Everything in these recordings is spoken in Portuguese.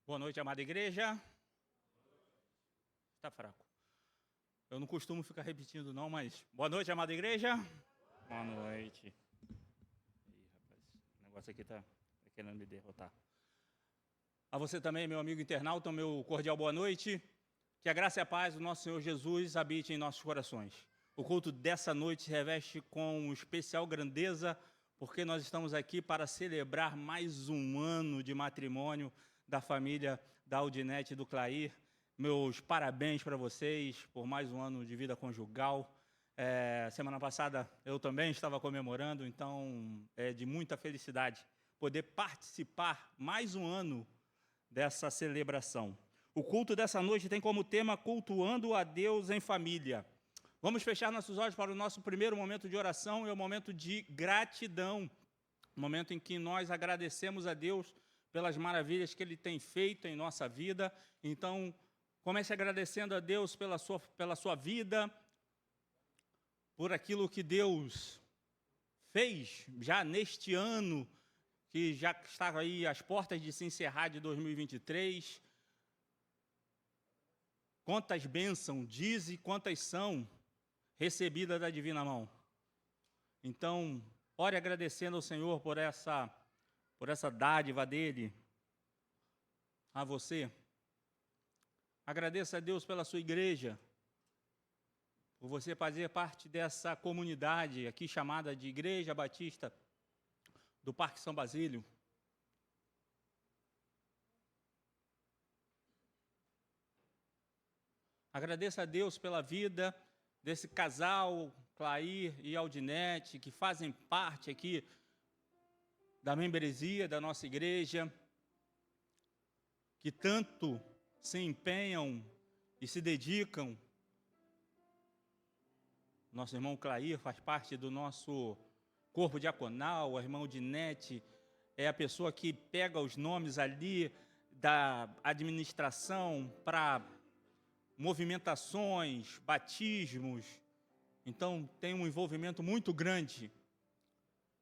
Boa noite, amada igreja. Está fraco. Eu não costumo ficar repetindo não, mas... Boa noite, amada igreja. Boa noite. Ih, rapaz, o negócio aqui está querendo me derrotar. A você também, meu amigo internauta, meu cordial boa noite. Que a graça e a paz do nosso Senhor Jesus habite em nossos corações. O culto dessa noite se reveste com especial grandeza, porque nós estamos aqui para celebrar mais um ano de matrimônio da família da Aldinete e do Clair. Meus parabéns para vocês por mais um ano de vida conjugal. Semana passada eu também estava comemorando, então é de muita felicidade poder participar mais um ano dessa celebração. O culto dessa noite tem como tema Cultuando a Deus em Família. Vamos fechar nossos olhos para o nosso primeiro momento de oração, é o momento de gratidão, o momento em que nós agradecemos a Deus pelas maravilhas que Ele tem feito em nossa vida. Então, comece agradecendo a Deus pela sua vida, por aquilo que Deus fez já neste ano, que já está aí às portas de se encerrar de 2023. Quantas bênçãos diz e quantas são recebidas da divina mão. Então, ore agradecendo ao Senhor por essa dádiva dele a você. Agradeça a Deus pela sua igreja, por você fazer parte dessa comunidade aqui chamada de Igreja Batista do Parque São Basílio. Agradeça a Deus pela vida desse casal, Clair e Aldinete, que fazem parte aqui da membresia da nossa igreja, que tanto se empenham e se dedicam. Nosso irmão Clair faz parte do nosso corpo diaconal, a irmã Aldinete é a pessoa que pega os nomes ali da administração para movimentações, batismos. Então, tem um envolvimento muito grande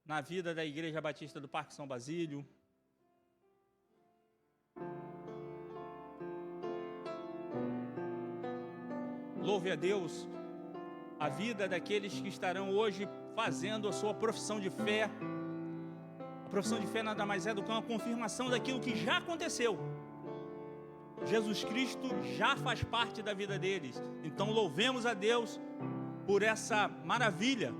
na vida da Igreja Batista do Parque São Basílio. Louve a Deus a vida daqueles que estarão hoje fazendo a sua profissão de fé. A profissão de fé nada mais é do que uma confirmação daquilo que já aconteceu. Jesus Cristo já faz parte da vida deles. Então, louvemos a Deus por essa maravilha.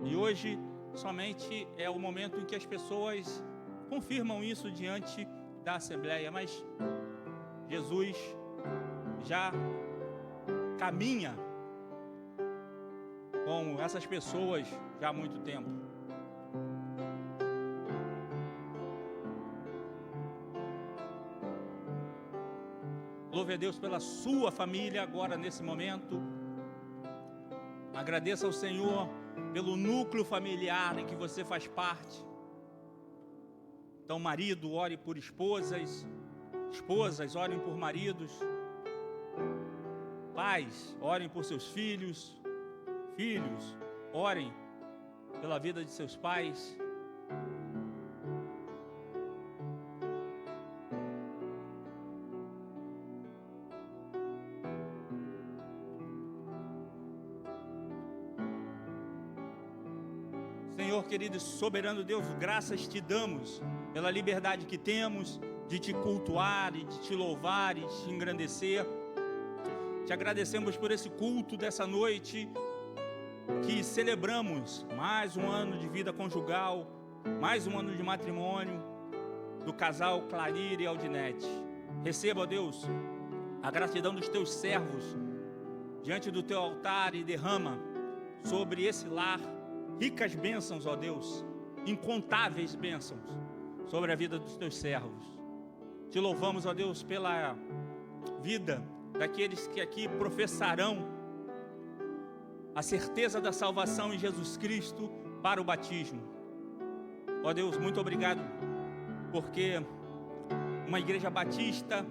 E hoje, somente é o momento em que as pessoas confirmam isso diante da Assembleia. Mas Jesus já caminha com essas pessoas já há muito tempo. Louve a Deus pela sua família agora nesse momento. Agradeça ao Senhor pelo núcleo familiar em que você faz parte. Então, marido, ore por esposas. Esposas, orem por maridos. Pais, orem por seus filhos. Filhos, orem pela vida de seus pais. Senhor querido e soberano Deus, graças te damos pela liberdade que temos de te cultuar e de te louvar e te engrandecer. Te agradecemos por esse culto dessa noite, que celebramos mais um ano de vida conjugal, mais um ano de matrimônio do casal Clair e Aldinete. Receba, ó Deus, a gratidão dos teus servos diante do teu altar e derrama sobre esse lar ricas bênçãos, ó Deus, incontáveis bênçãos sobre a vida dos teus servos. Te louvamos, ó Deus, pela vida daqueles que aqui professarão a certeza da salvação em Jesus Cristo para o batismo. Ó Deus, muito obrigado, porque uma igreja batista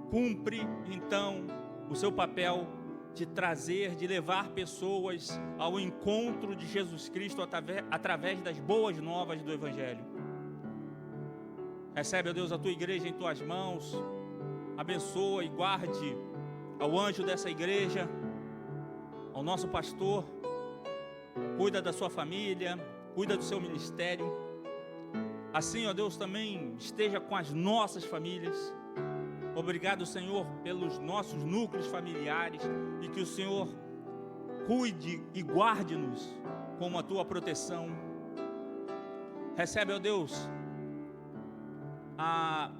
cumpre, então, o seu papel de trazer, de levar pessoas ao encontro de Jesus Cristo através das boas novas do Evangelho. Recebe, ó Deus, a tua igreja em tuas mãos. Abençoa e guarde ao anjo dessa igreja, ao nosso pastor. Cuida da sua família, cuida do seu ministério. Assim, ó Deus, também esteja com as nossas famílias. Obrigado, Senhor, pelos nossos núcleos familiares, e que o Senhor cuide e guarde-nos com a tua proteção. Recebe, ó Deus, a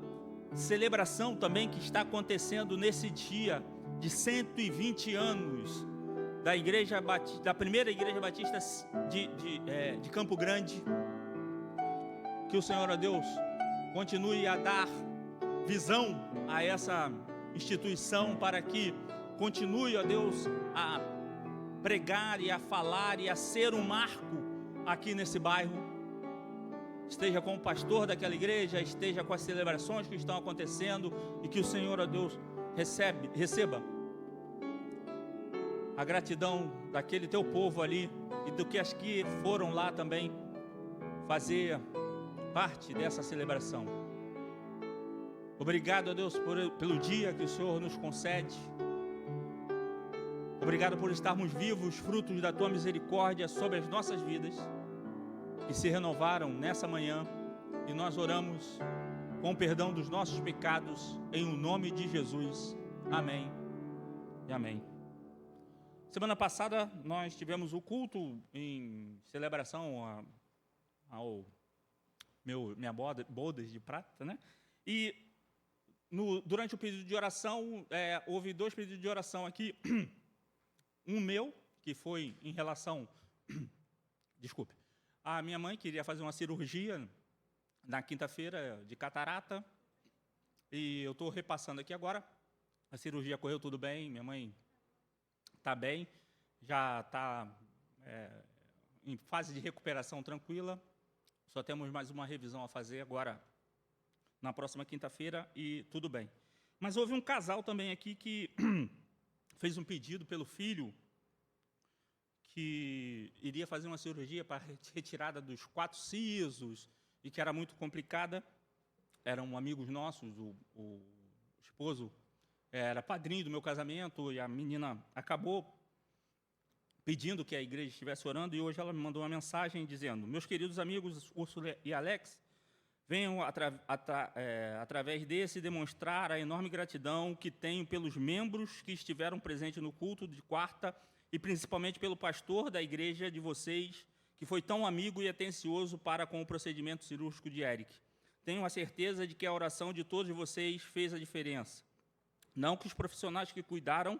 celebração também que está acontecendo nesse dia de 120 anos da primeira igreja batista de Campo Grande. Que o Senhor, ó Deus, continue a dar visão a essa instituição, para que continue, ó Deus, a pregar e a falar e a ser um marco aqui nesse bairro. Esteja com o pastor daquela igreja, esteja com as celebrações que estão acontecendo, e que o Senhor, ó Deus, receba a gratidão daquele teu povo ali e do que as que foram lá também fazer parte dessa celebração. Obrigado, ó Deus, pelo dia que o Senhor nos concede. Obrigado por estarmos vivos, frutos da tua misericórdia sobre as nossas vidas, que se renovaram nessa manhã, e nós oramos com o perdão dos nossos pecados, em o nome de Jesus. Amém e amém. Semana passada nós tivemos o culto em celebração ao minha bodas de prata, né? E durante o pedido de oração, houve 2 pedidos de oração aqui. Um meu, que foi em relação... Desculpe. A minha mãe queria fazer uma cirurgia na quinta-feira de catarata, e eu estou repassando aqui agora. A cirurgia correu tudo bem, minha mãe está bem, já está em fase de recuperação tranquila. Só temos mais uma revisão a fazer agora, na próxima quinta-feira, e tudo bem. Mas houve um casal também aqui que fez um pedido pelo filho, que iria fazer uma cirurgia para retirada dos 4 sisos, e que era muito complicada. Eram amigos nossos, o esposo era padrinho do meu casamento, e a menina acabou pedindo que a igreja estivesse orando, e hoje ela me mandou uma mensagem dizendo: meus queridos amigos Úrsula e Alex, venham através desse demonstrar a enorme gratidão que tenho pelos membros que estiveram presentes no culto de quarta, e principalmente pelo pastor da igreja de vocês, que foi tão amigo e atencioso para com o procedimento cirúrgico de Eric. Tenho a certeza de que a oração de todos vocês fez a diferença. Não que os profissionais que cuidaram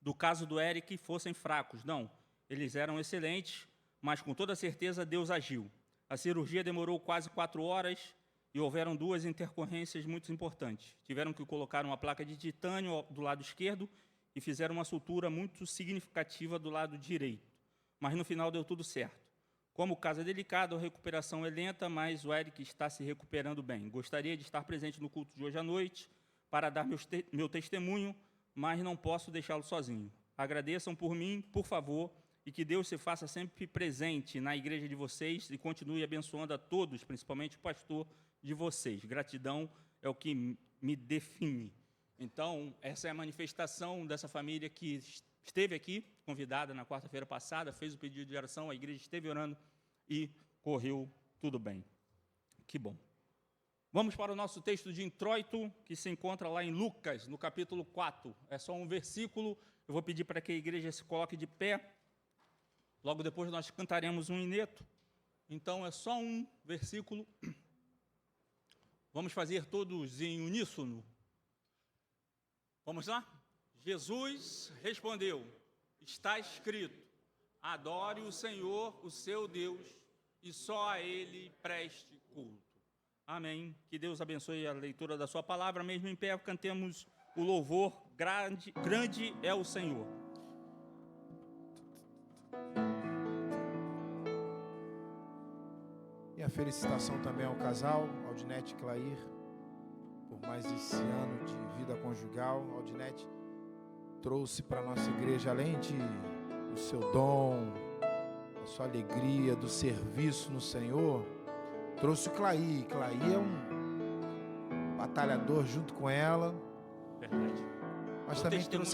do caso do Eric fossem fracos, não. Eles eram excelentes, mas com toda certeza Deus agiu. A cirurgia demorou quase 4 horas e houveram 2 intercorrências muito importantes. Tiveram que colocar uma placa de titânio do lado esquerdo e fizeram uma sutura muito significativa do lado direito. Mas no final deu tudo certo. Como o caso é delicado, a recuperação é lenta, mas o Eric está se recuperando bem. Gostaria de estar presente no culto de hoje à noite para dar meu testemunho, mas não posso deixá-lo sozinho. Agradeçam por mim, por favor, e que Deus se faça sempre presente na igreja de vocês e continue abençoando a todos, principalmente o pastor de vocês. Gratidão é o que me define. Então, essa é a manifestação dessa família que esteve aqui, convidada na quarta-feira passada, fez o pedido de oração, a igreja esteve orando e correu tudo bem. Que bom. Vamos para o nosso texto de introito, que se encontra lá em Lucas, no capítulo 4. É só um versículo. Eu vou pedir para que a igreja se coloque de pé. Logo depois nós cantaremos um hineto. Então, é só um versículo. Vamos fazer todos em uníssono. Vamos lá? Jesus respondeu: está escrito, adore o Senhor, o seu Deus, e só a Ele preste culto. Amém. Que Deus abençoe a leitura da sua palavra. Mesmo em pé, cantemos o louvor: grande é o Senhor. E a felicitação também ao casal, Aldinete e Clair, por mais esse ano de vida conjugal. Aldinete trouxe para a nossa igreja, além do seu dom, da sua alegria, do serviço no Senhor, trouxe o Clair. Clair é batalhador junto com ela, Verdade. mas Um também testemunho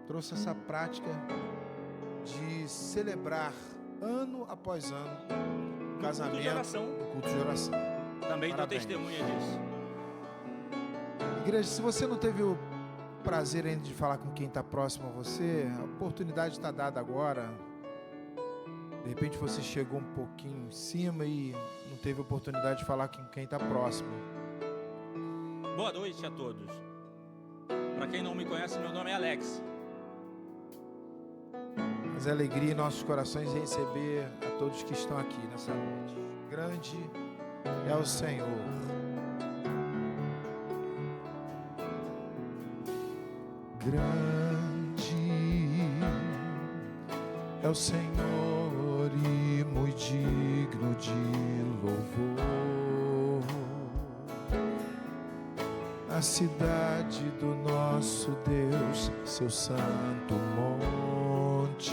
trouxe essa prática de celebrar ano após ano o casamento, o culto de oração. Também dou Parabéns. testemunha disso. Igreja, se você não teve o prazer ainda de falar com quem está próximo a você, a oportunidade está dada agora. De repente você chegou um pouquinho em cima e não teve oportunidade de falar com quem está próximo. Boa noite a todos. Para quem não me conhece, meu nome é Alex. Mas é alegria em nossos corações receber a todos que estão aqui nessa noite. Grande é o Senhor. Grande é o Senhor e muito digno de louvor. A cidade do nosso Deus, seu santo monte.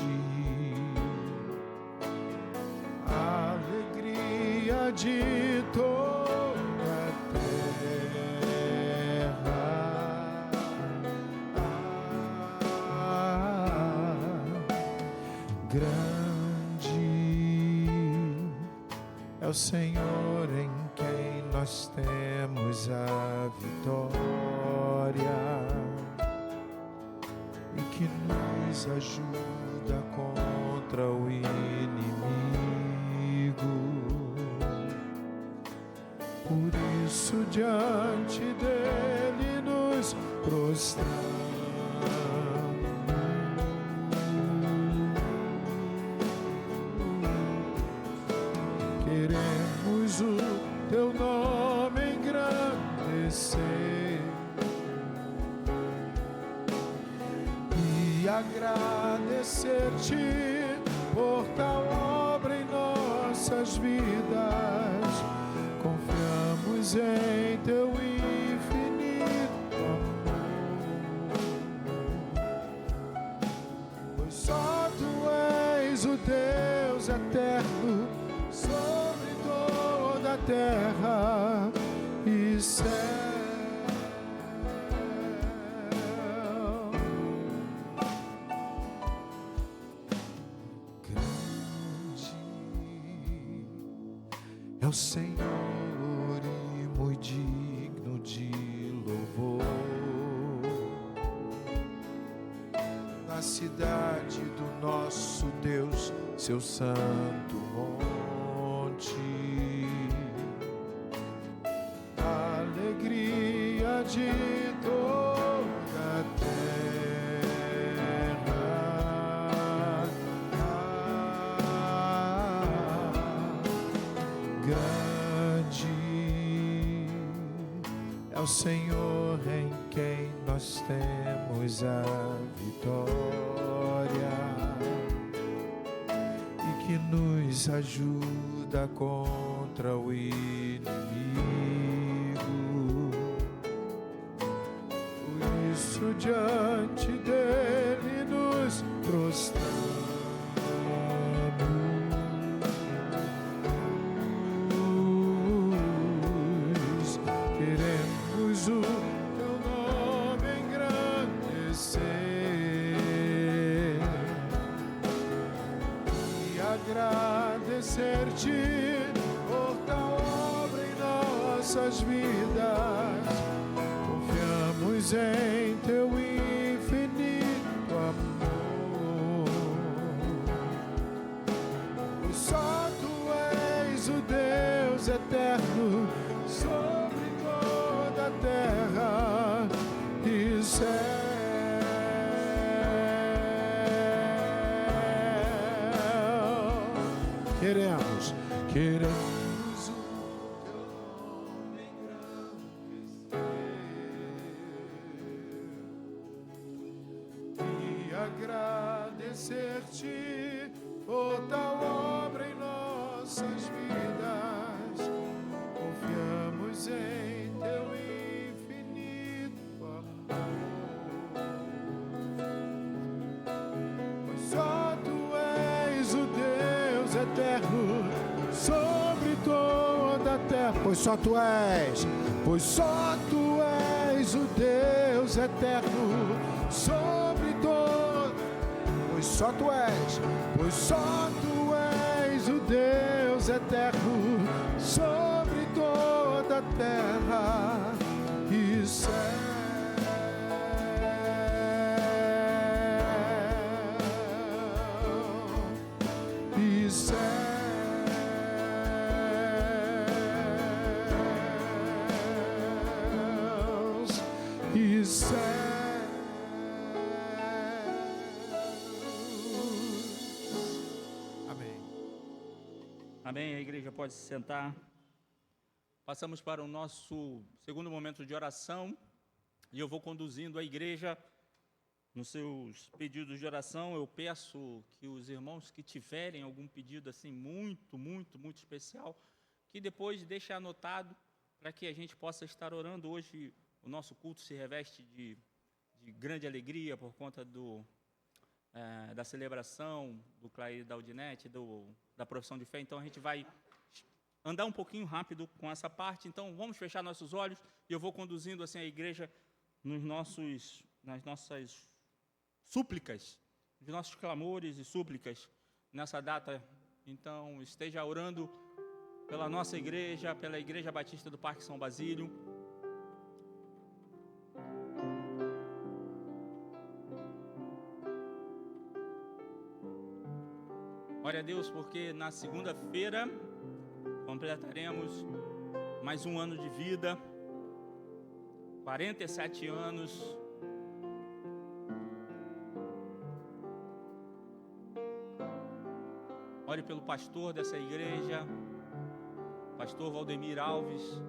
A alegria de toda a terra. Grande é o Senhor em quem nós temos a vitória e que nos ajuda contra o inimigo. Por isso diante dele nos prostramos. Queremos o teu nome engrandecer e agradecer-te por tal obra em nossas vidas. Confiamos em teu infinito amor, pois só tu és o Deus eterno sobre toda a terra e céu. Grande é o Senhor e muito digno de louvor. Na cidade do nosso Deus, seu santo monte. A alegria de toda a terra. Grande é o Senhor em quem nós temos a vitória e que nos ajuda contra o inimigo. Por isso diante dele nos prostramos. Queremos o teu nome engrandecer e agradecer-te por tal obra em nossas vidas. Confiamos em teu infinito amor, pois só tu és o Deus eterno sobre toda a terra e céu. Queremos o teu nome engrandecer e agradecer-te por tal obra em nossas vidas. Confiamos em teu infinito amor, pois só tu és o Deus eterno sobre toda a terra pois só tu és o Deus eterno sobre todo, pois só tu és o Deus eterno sobre toda a terra e céu. E céus e céus. Amém. Amém. A igreja pode se sentar. Passamos para o nosso segundo momento de oração e eu vou conduzindo a igreja nos seus pedidos de oração. Eu peço que os irmãos que tiverem algum pedido assim muito especial, que depois deixe anotado para que a gente possa estar orando. Hoje o nosso culto se reveste de grande alegria por conta da celebração do Clair da Audinete, da profissão de fé. Então a gente vai andar um pouquinho rápido com essa parte. Então vamos fechar nossos olhos e eu vou conduzindo assim a igreja nas nossas súplicas, os nossos clamores e súplicas nessa data. Então esteja orando pela nossa igreja, pela Igreja Batista do Parque São Basílio. Ore a Deus porque na segunda-feira completaremos mais um ano de vida, 47 anos. Ore pelo pastor dessa igreja, pastor Valdemir Alves.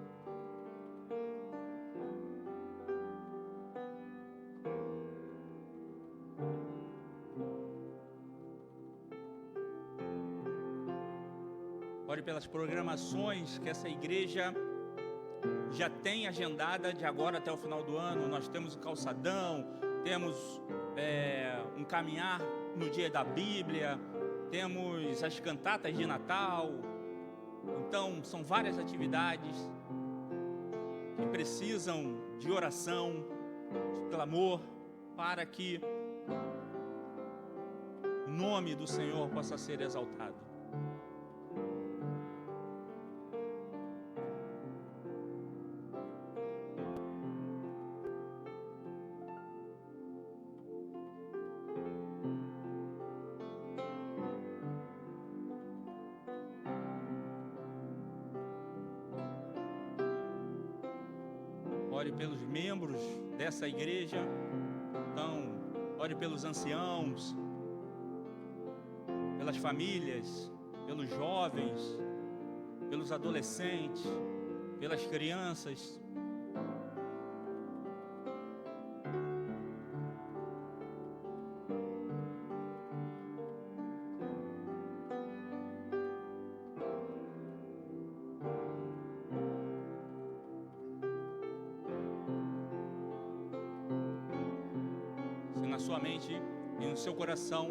Ore pelas programações que essa igreja já tem agendada de agora até o final do ano. Nós temos o calçadão, temos um caminhar no dia da Bíblia, temos as cantatas de Natal. Então, são várias atividades que precisam de oração, de clamor, para que o nome do Senhor possa ser exaltado. Ore pelos membros dessa igreja. Então, ore pelos anciãos, pelas famílias, pelos jovens, pelos adolescentes, pelas crianças. Na sua mente e no seu coração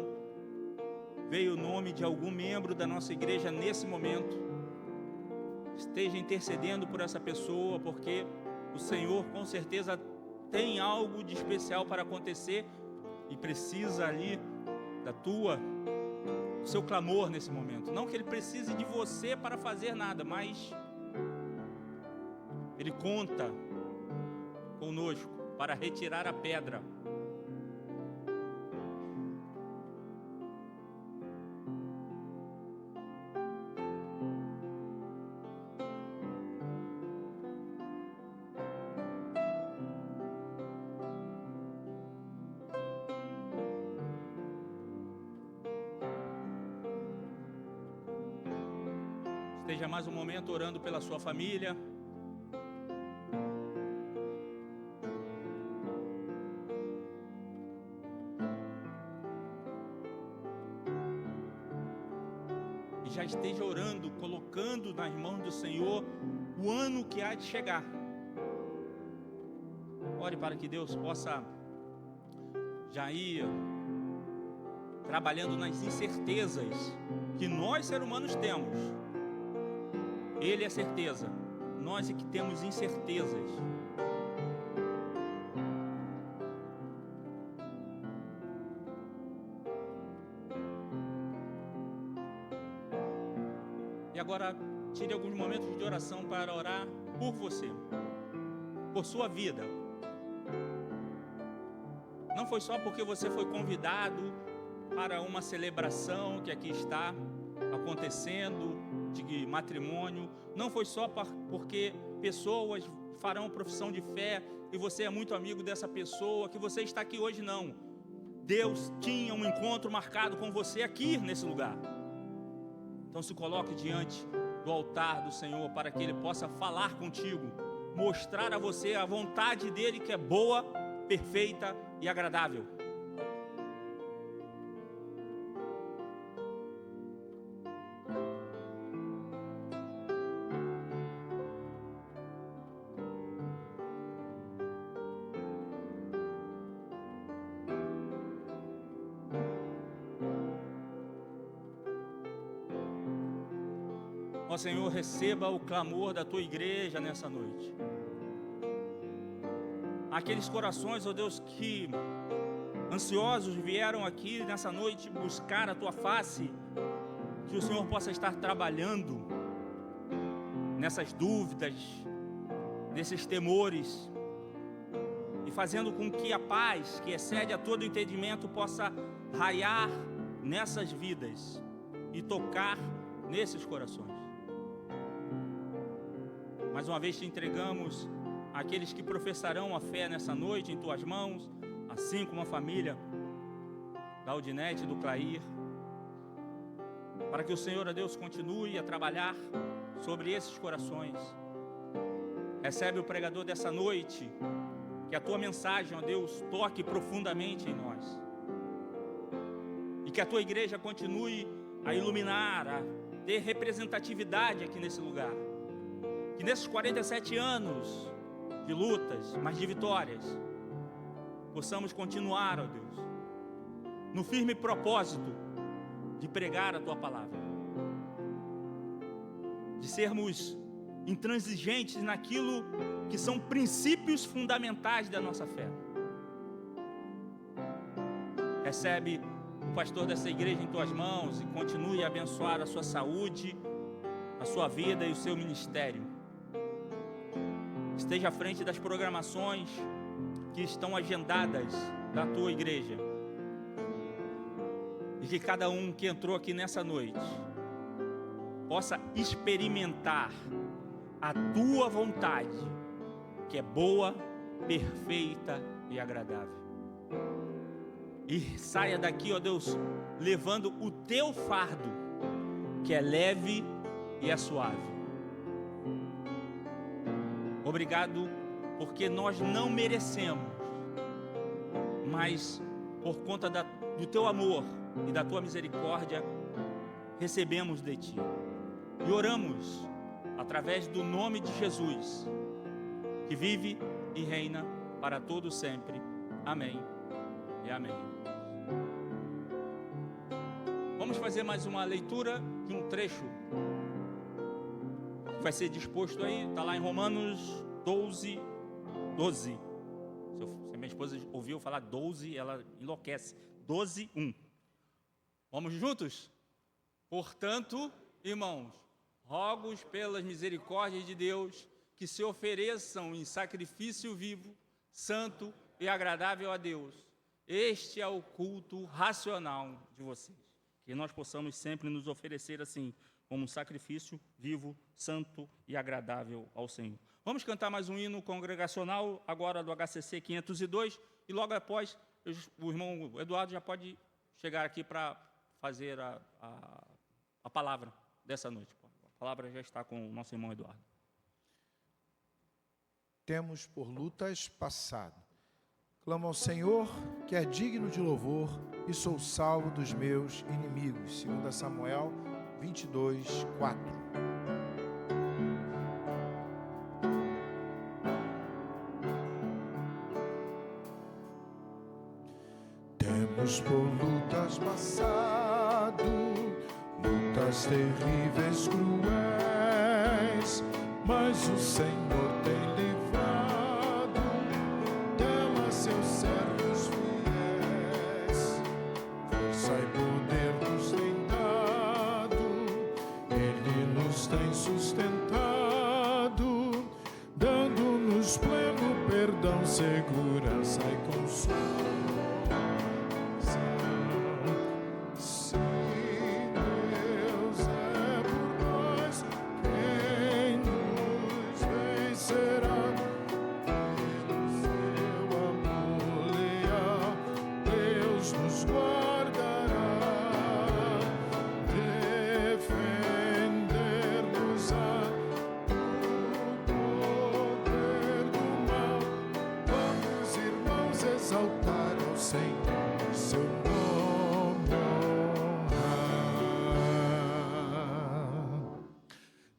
veio o nome de algum membro da nossa igreja nesse momento, esteja intercedendo por essa pessoa, porque o Senhor com certeza tem algo de especial para acontecer e precisa ali do seu clamor nesse momento. Não que Ele precise de você para fazer nada, mas Ele conta conosco para retirar a pedra. Esteja mais um momento orando pela sua família. E já esteja orando, colocando nas mãos do Senhor o ano que há de chegar. Ore para que Deus possa já ir trabalhando nas incertezas que nós, seres humanos, temos. Ele é certeza, nós é que temos incertezas. E agora, tire alguns momentos de oração para orar por você, por sua vida. Não foi só porque você foi convidado para uma celebração que aqui está acontecendo de matrimônio. Não foi só porque pessoas farão profissão de fé e você é muito amigo dessa pessoa que você está aqui hoje, não. Deus tinha um encontro marcado com você aqui nesse lugar. Então se coloque diante do altar do Senhor para que Ele possa falar contigo, mostrar a você a vontade dEle que é boa, perfeita e agradável. Ó Senhor, receba o clamor da Tua igreja nessa noite. Aqueles corações, ó Deus, que ansiosos vieram aqui nessa noite buscar a Tua face, que o Senhor possa estar trabalhando nessas dúvidas, nesses temores, e fazendo com que a paz, que excede a todo entendimento, possa raiar nessas vidas e tocar nesses corações. Mais uma vez te entregamos aqueles que professarão a fé nessa noite em Tuas mãos, assim como a família da Odinete e do Clair, para que o Senhor, ó Deus, continue a trabalhar sobre esses corações. Recebe o pregador dessa noite, que a Tua mensagem, ó Deus, toque profundamente em nós, e que a Tua igreja continue a iluminar, a ter representatividade aqui nesse lugar. Que nesses 47 anos de lutas, mas de vitórias, possamos continuar, ó Deus, no firme propósito de pregar a Tua palavra, de sermos intransigentes naquilo que são princípios fundamentais da nossa fé. Recebe o pastor dessa igreja em Tuas mãos e continue a abençoar a sua saúde, a sua vida e o seu ministério. Esteja à frente das programações que estão agendadas da Tua igreja. E que cada um que entrou aqui nessa noite possa experimentar a Tua vontade, que é boa, perfeita e agradável. E saia daqui, ó Deus, levando o Teu fardo, que é leve e é suave. Obrigado, porque nós não merecemos, mas por conta do Teu amor e da Tua misericórdia, recebemos de Ti. E oramos através do nome de Jesus, que vive e reina para todo sempre. Amém e amém. Vamos fazer mais uma leitura de um trecho vai ser disposto aí, está lá em Romanos 12. Se a minha esposa ouviu falar 12, ela enlouquece. 12:1. Vamos juntos? Portanto, irmãos, rogo-os pelas misericórdias de Deus que se ofereçam em sacrifício vivo, santo e agradável a Deus. Este é o culto racional de vocês. Que nós possamos sempre nos oferecer assim, como um sacrifício vivo, santo e agradável ao Senhor. Vamos cantar mais um hino congregacional, agora do HCC 502, e logo após, o irmão Eduardo já pode chegar aqui para fazer a palavra dessa noite. A palavra já está com o nosso irmão Eduardo. Temos por lutas passado. Clamo ao Senhor, que é digno de louvor, e sou salvo dos meus inimigos. 2 Samuel 22:4. Temos por lutas passado, lutas terríveis, cruéis, mas mas o Senhor tem livrado dela seus servos fiéis. Força e poder nos tem dado, Ele nos tem sustentado, dando-nos pleno perdão, segurança e consolo. Exaltar ao Senhor, seu nome honrar.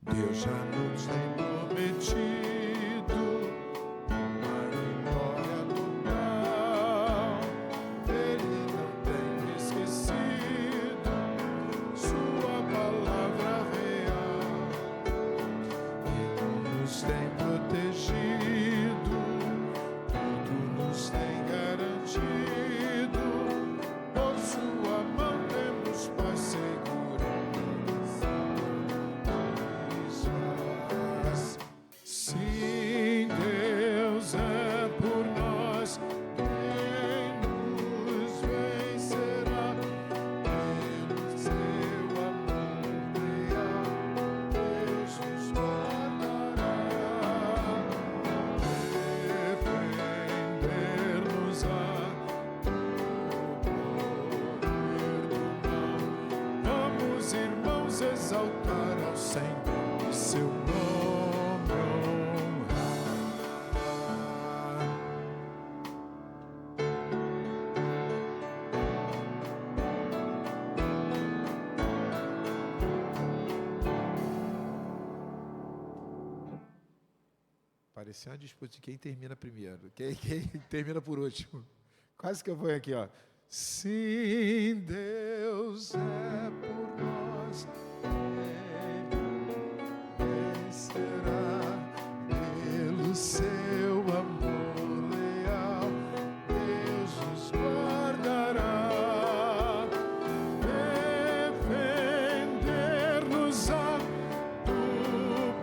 Deus já nos tem prometido uma vitória total. Ele não tem esquecido sua palavra real. Ele nos tem protegido, tudo nos tem garantido, por sua mão temos paz segura. Sim, Deus é por nós, quem nos vencerá? Pelo seu amor leal, Deus nos guardará. Defender-nos-á do poder do mal. Vamos, irmãos, exaltar ao Senhor e seu nome honrar. Parecia uma disputa de quem termina primeiro, quem termina por último. Quase que eu vou aqui, ó. Sim, Deus é por nós, quem vencerá? Pelo seu amor leal, Deus nos guardará. Defender-nos-á do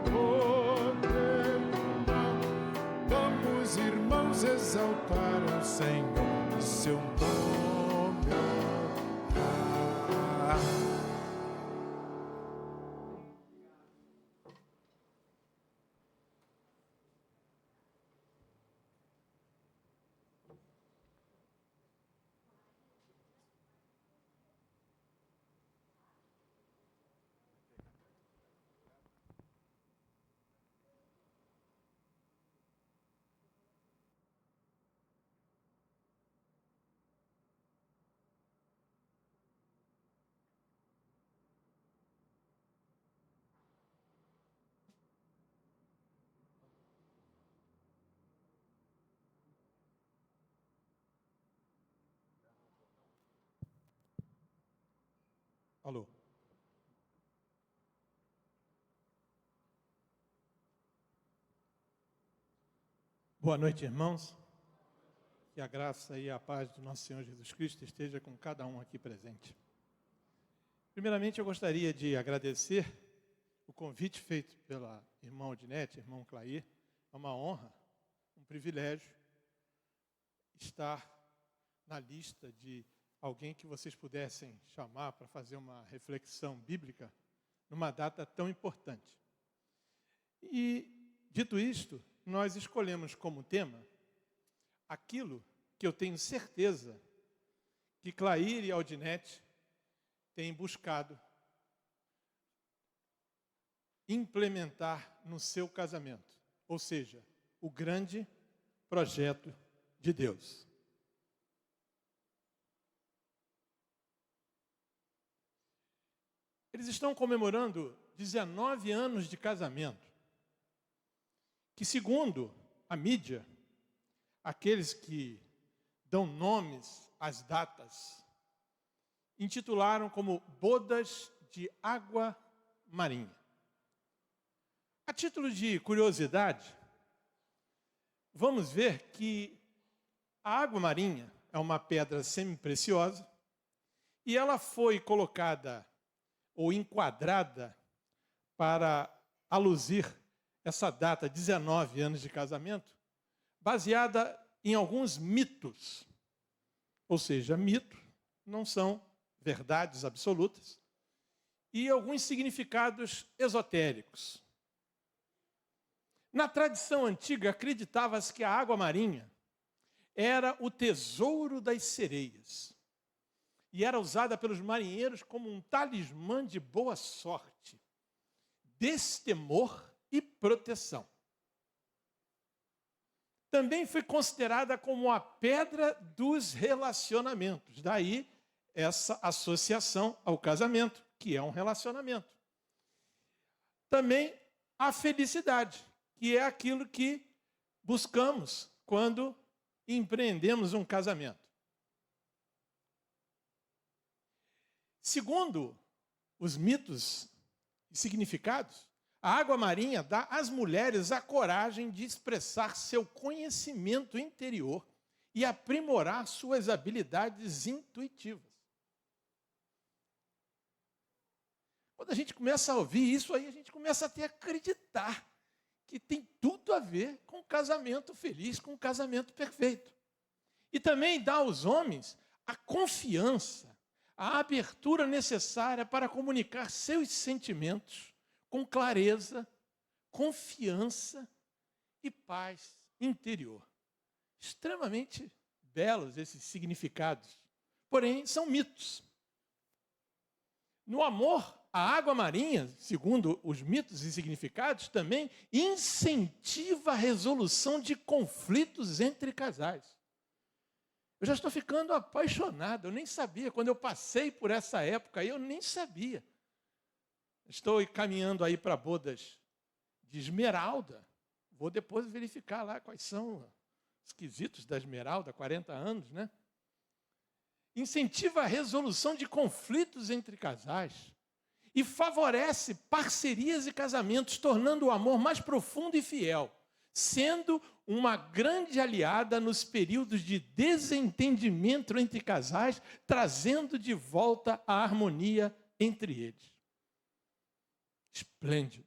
poder do mal. Vamos, irmãos, exaltar ao Senhor e seu nome honrar. Alô. Boa noite, irmãos. Que a graça e a paz do nosso Senhor Jesus Cristo esteja com cada um aqui presente. Primeiramente, eu gostaria de agradecer o convite feito pela irmã Odinete, irmão Clair. É uma honra, um privilégio estar na lista de alguém que vocês pudessem chamar para fazer uma reflexão bíblica numa data tão importante. E, dito isto, nós escolhemos como tema aquilo que eu tenho certeza que Clair e Aldinete têm buscado implementar no seu casamento, ou seja, o grande projeto de Deus. Eles estão comemorando 19 anos de casamento, que, segundo a mídia, aqueles que dão nomes às datas, intitularam como bodas de água marinha. A título de curiosidade, vamos ver que a água marinha é uma pedra semi-preciosa e ela foi colocada ou enquadrada para aluzir essa data, 19 anos de casamento, baseada em alguns mitos. Ou seja, mitos não são verdades absolutas e alguns significados esotéricos. Na tradição antiga, acreditava-se que a água marinha era o tesouro das sereias e era usada pelos marinheiros como um talismã de boa sorte, destemor e proteção. Também foi considerada como a pedra dos relacionamentos. Daí essa associação ao casamento, que é um relacionamento. Também a felicidade, que é aquilo que buscamos quando empreendemos um casamento. Segundo os mitos e significados, a água marinha dá às mulheres a coragem de expressar seu conhecimento interior e aprimorar suas habilidades intuitivas. Quando a gente começa a ouvir isso aí, a gente começa a ter a acreditar que tem tudo a ver com um casamento feliz, com um casamento perfeito. E também dá aos homens a confiança, a abertura necessária para comunicar seus sentimentos com clareza, confiança e paz interior. Extremamente belos esses significados, porém são mitos. No amor, a água marinha, segundo os mitos e significados, também incentiva a resolução de conflitos entre casais. Eu já estou ficando apaixonado, eu nem sabia, quando eu passei por essa época, eu nem sabia. Estou caminhando aí para bodas de esmeralda. Vou depois verificar lá quais são os quesitos da esmeralda, 40 anos, né? Incentiva a resolução de conflitos entre casais e favorece parcerias e casamentos, tornando o amor mais profundo e fiel, sendo uma grande aliada nos períodos de desentendimento entre casais, trazendo de volta a harmonia entre eles. Esplêndido.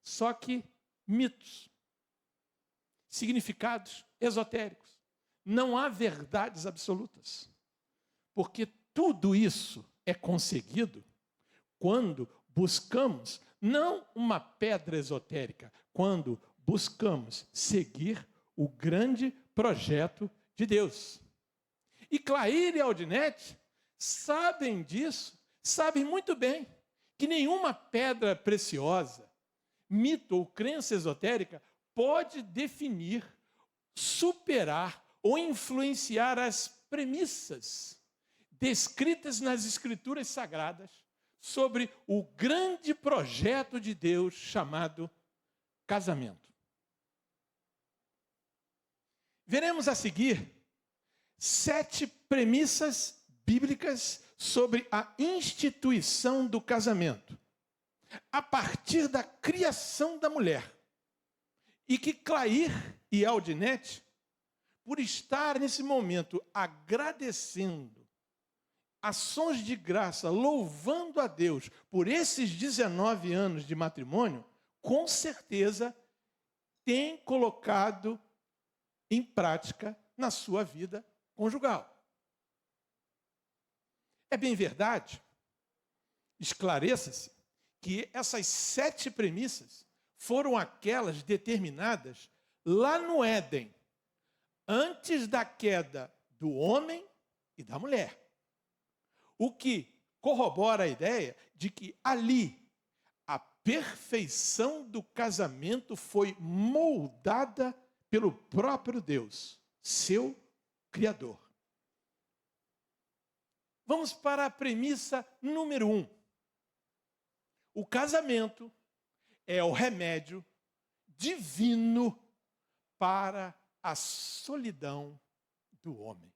Só que mitos, significados esotéricos. Não há verdades absolutas. Porque tudo isso é conseguido quando buscamos não uma pedra esotérica, quando buscamos seguir o grande projeto de Deus. E Clair e Aldinete sabem disso, sabem muito bem que nenhuma pedra preciosa, mito ou crença esotérica pode definir, superar ou influenciar as premissas descritas nas Escrituras Sagradas sobre o grande projeto de Deus chamado casamento. Veremos a seguir 7 premissas bíblicas sobre a instituição do casamento, a partir da criação da mulher, e que Clair e Aldinete, por estar nesse momento agradecendo, ações de graça, louvando a Deus por esses 19 anos de matrimônio, com certeza tem colocado em prática na sua vida conjugal. É bem verdade, esclareça-se, que essas 7 premissas foram aquelas determinadas lá no Éden, antes da queda do homem e da mulher. O que corrobora a ideia de que ali a perfeição do casamento foi moldada pelo próprio Deus, seu Criador. Vamos para a premissa número 1. O casamento é o remédio divino para a solidão do homem.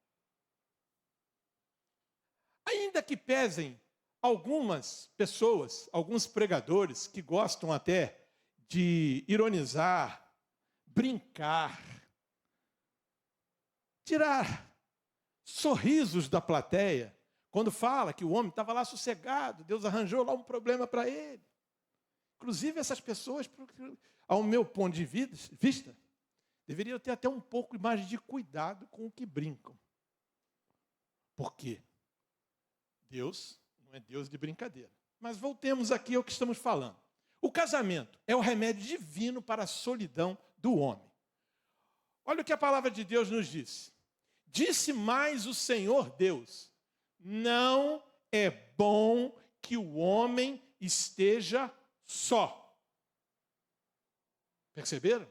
Ainda que pesem algumas pessoas, alguns pregadores que gostam até de ironizar, brincar, tirar sorrisos da plateia, quando fala que o homem estava lá sossegado, Deus arranjou lá um problema para ele. Inclusive, essas pessoas, ao meu ponto de vista, deveriam ter até um pouco mais de cuidado com o que brincam. Por quê? Deus não é Deus de brincadeira. Mas voltemos aqui ao que estamos falando. O casamento é o remédio divino para a solidão do homem. Olha o que a palavra de Deus nos diz. Disse mais o Senhor Deus: não é bom que o homem esteja só. Perceberam?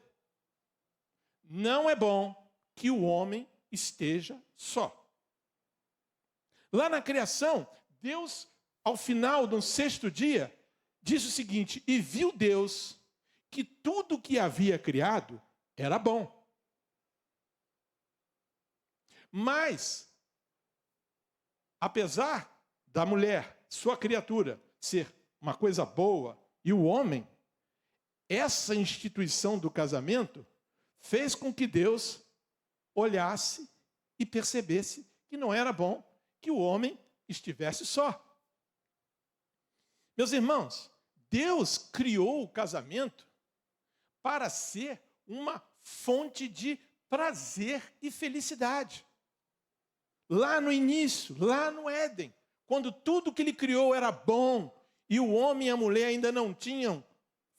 Não é bom que o homem esteja só. Lá na criação, Deus, ao final do 6º dia, diz o seguinte: e viu Deus que tudo que havia criado era bom. Mas, apesar da mulher, sua criatura, ser uma coisa boa, e o homem, essa instituição do casamento fez com que Deus olhasse e percebesse que não era bom que o homem estivesse só. Meus irmãos, Deus criou o casamento para ser uma fonte de prazer e felicidade. Lá no início, lá no Éden, quando tudo que ele criou era bom e o homem e a mulher ainda não tinham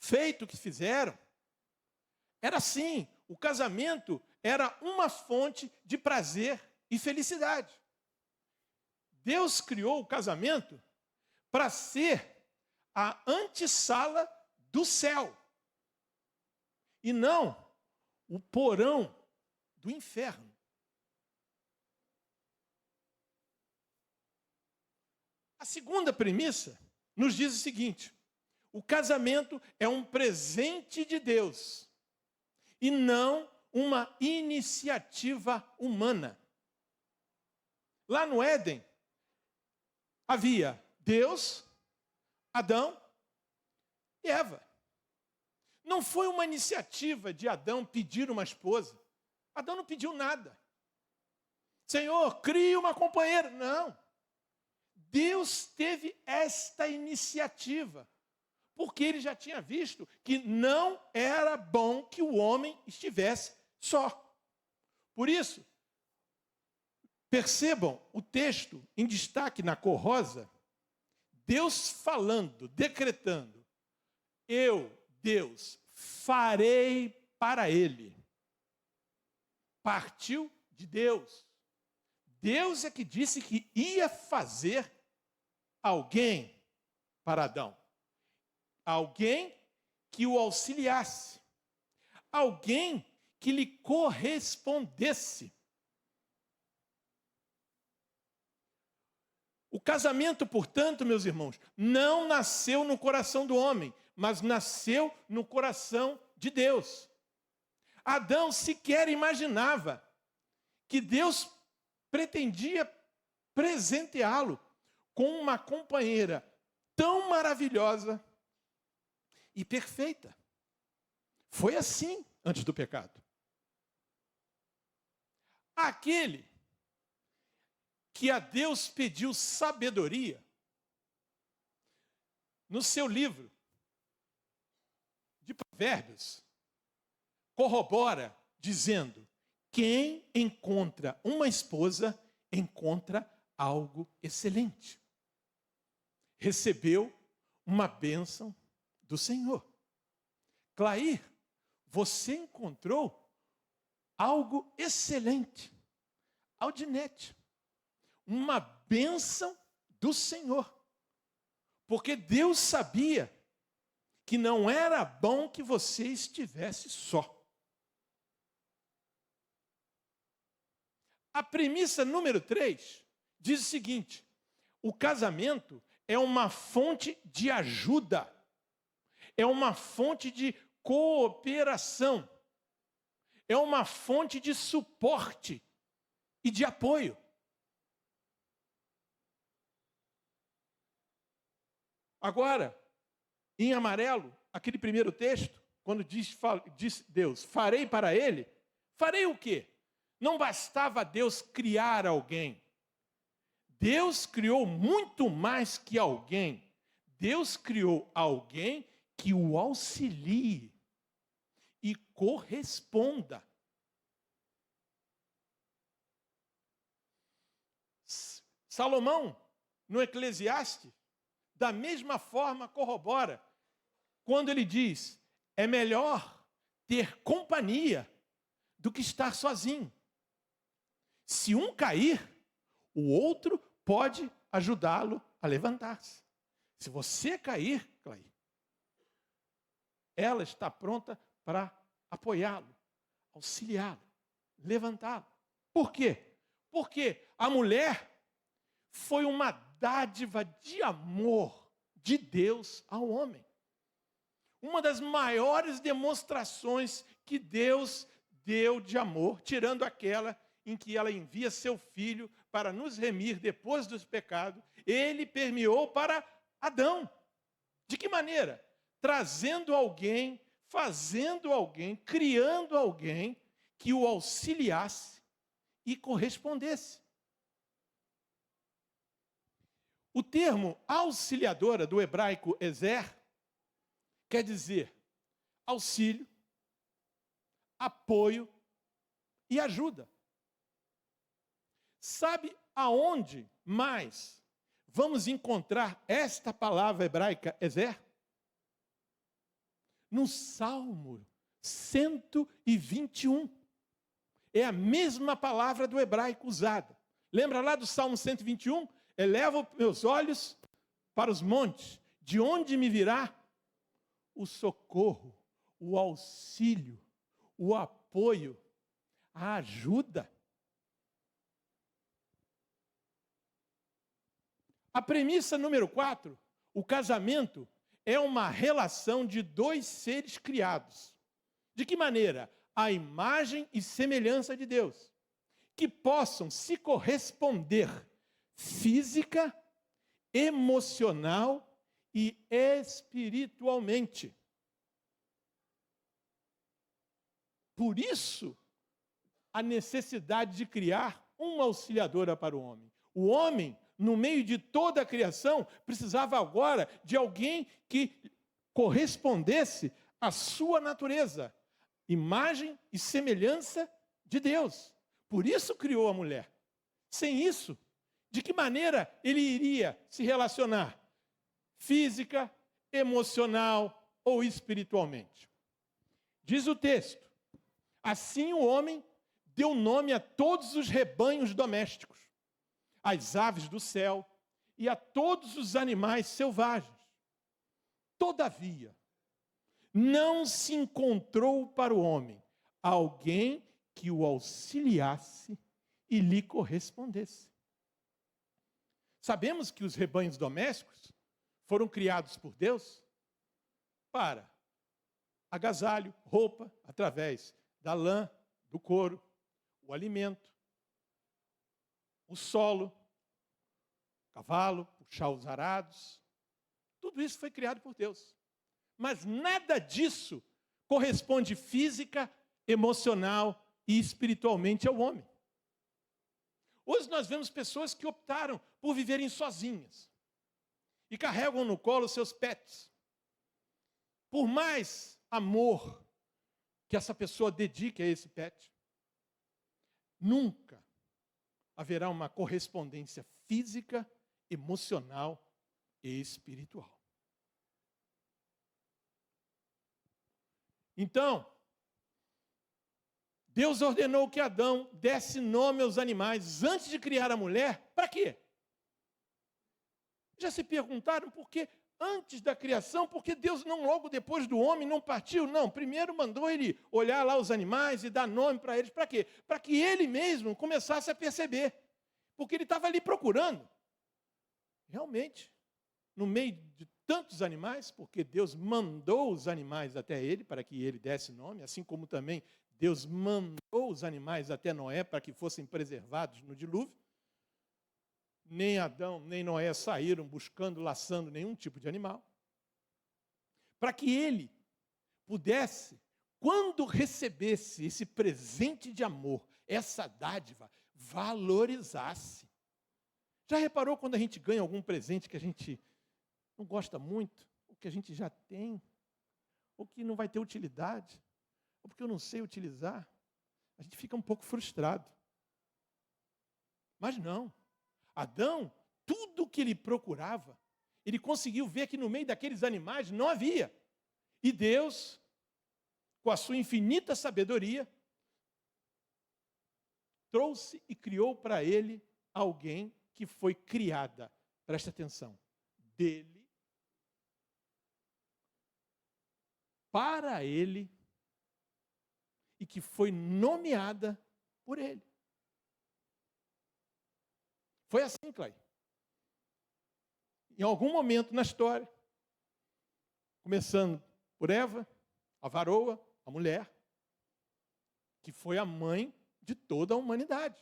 feito o que fizeram, era assim, o casamento era uma fonte de prazer e felicidade. Deus criou o casamento para ser a antessala do céu e não o porão do inferno. A segunda premissa nos diz o seguinte: o casamento é um presente de Deus e não uma iniciativa humana. Lá no Éden, havia Deus, Adão e Eva. Não foi uma iniciativa de Adão pedir uma esposa. Adão não pediu nada. Senhor, crie uma companheira. Não. Deus teve esta iniciativa, porque ele já tinha visto que não era bom que o homem estivesse só. Por isso, percebam o texto em destaque na cor rosa, Deus falando, decretando: eu, Deus, farei para ele. Partiu de Deus. Deus é que disse que ia fazer alguém para Adão. Alguém que o auxiliasse. Alguém que lhe correspondesse. O casamento, portanto, meus irmãos, não nasceu no coração do homem, mas nasceu no coração de Deus. Adão sequer imaginava que Deus pretendia presenteá-lo com uma companheira tão maravilhosa e perfeita. Foi assim antes do pecado. Aquele que a Deus pediu sabedoria, no seu livro de Provérbios, corrobora dizendo: quem encontra uma esposa, encontra algo excelente. Recebeu uma bênção do Senhor. Clair, você encontrou algo excelente. Aldinete, uma bênção do Senhor. Porque Deus sabia que não era bom que você estivesse só. A premissa número 3 diz o seguinte: o casamento é uma fonte de ajuda, é uma fonte de cooperação, é uma fonte de suporte e de apoio. Agora, em amarelo, aquele primeiro texto, quando diz Deus, farei para ele, farei o quê? Não bastava Deus criar alguém. Deus criou muito mais que alguém. Deus criou alguém que o auxilie e corresponda. Salomão, no Eclesiastes, da mesma forma corrobora, quando ele diz, é melhor ter companhia do que estar sozinho. Se um cair, o outro pode ajudá-lo a levantar-se. Se você cair, Clay, ela está pronta para apoiá-lo, auxiliá-lo, levantá-lo. Por quê? Porque a mulher foi uma dádiva de amor de Deus ao homem. Uma das maiores demonstrações que Deus deu de amor, tirando aquela em que ela envia seu filho para nos remir depois dos pecados, ele permeou para Adão. De que maneira? Trazendo alguém, fazendo alguém, criando alguém que o auxiliasse e correspondesse. O termo auxiliadora do hebraico ezer quer dizer auxílio, apoio e ajuda. Sabe aonde mais vamos encontrar esta palavra hebraica ezer? No Salmo 121. É a mesma palavra do hebraico usada. Lembra lá do Salmo 121? Elevo meus olhos para os montes. De onde me virá o socorro, o auxílio, o apoio, a ajuda? A premissa número 4, o casamento é uma relação de dois seres criados. De que maneira? A imagem e semelhança de Deus, que possam se corresponder física, emocional e espiritualmente. Por isso, a necessidade de criar uma auxiliadora para o homem. O homem, no meio de toda a criação, precisava agora de alguém que correspondesse à sua natureza, imagem e semelhança de Deus. Por isso criou a mulher. Sem isso, de que maneira ele iria se relacionar? Física, emocional ou espiritualmente? Diz o texto, assim o homem deu nome a todos os rebanhos domésticos, às aves do céu e a todos os animais selvagens. Todavia, não se encontrou para o homem alguém que o auxiliasse e lhe correspondesse. Sabemos que os rebanhos domésticos foram criados por Deus para agasalho, roupa, através da lã, do couro, o alimento, o solo, o cavalo, puxar os arados. Tudo isso foi criado por Deus. Mas nada disso corresponde física, emocional e espiritualmente ao homem. Hoje nós vemos pessoas que optaram por viverem sozinhas e carregam no colo seus pets. Por mais amor que essa pessoa dedique a esse pet, nunca haverá uma correspondência física, emocional e espiritual. Então, Deus ordenou que Adão desse nome aos animais antes de criar a mulher. Para quê? Já se perguntaram por que antes da criação? Porque Deus não logo depois do homem não partiu? Não, primeiro mandou ele olhar lá os animais e dar nome para eles. Para quê? Para que ele mesmo começasse a perceber. Porque ele estava ali procurando. Realmente, no meio de tantos animais, porque Deus mandou os animais até ele para que ele desse nome, assim como também Deus mandou os animais até Noé para que fossem preservados no dilúvio. nem Adão, nem Noé saíram buscando, laçando nenhum tipo de animal. Para que ele pudesse, quando recebesse esse presente de amor, essa dádiva, valorizasse. Já reparou quando a gente ganha algum presente que a gente não gosta muito, ou que a gente já tem, ou que não vai ter utilidade, ou porque eu não sei utilizar? A gente fica um pouco frustrado. Mas não. Adão, tudo o que ele procurava, ele conseguiu ver que no meio daqueles animais não havia. E Deus, com a sua infinita sabedoria, trouxe e criou para ele alguém que foi criada, presta atenção, dele, para ele, e que foi nomeada por ele. Foi assim, Clay. Em algum momento na história, começando por Eva, a varoa, a mulher, que foi a mãe de toda a humanidade.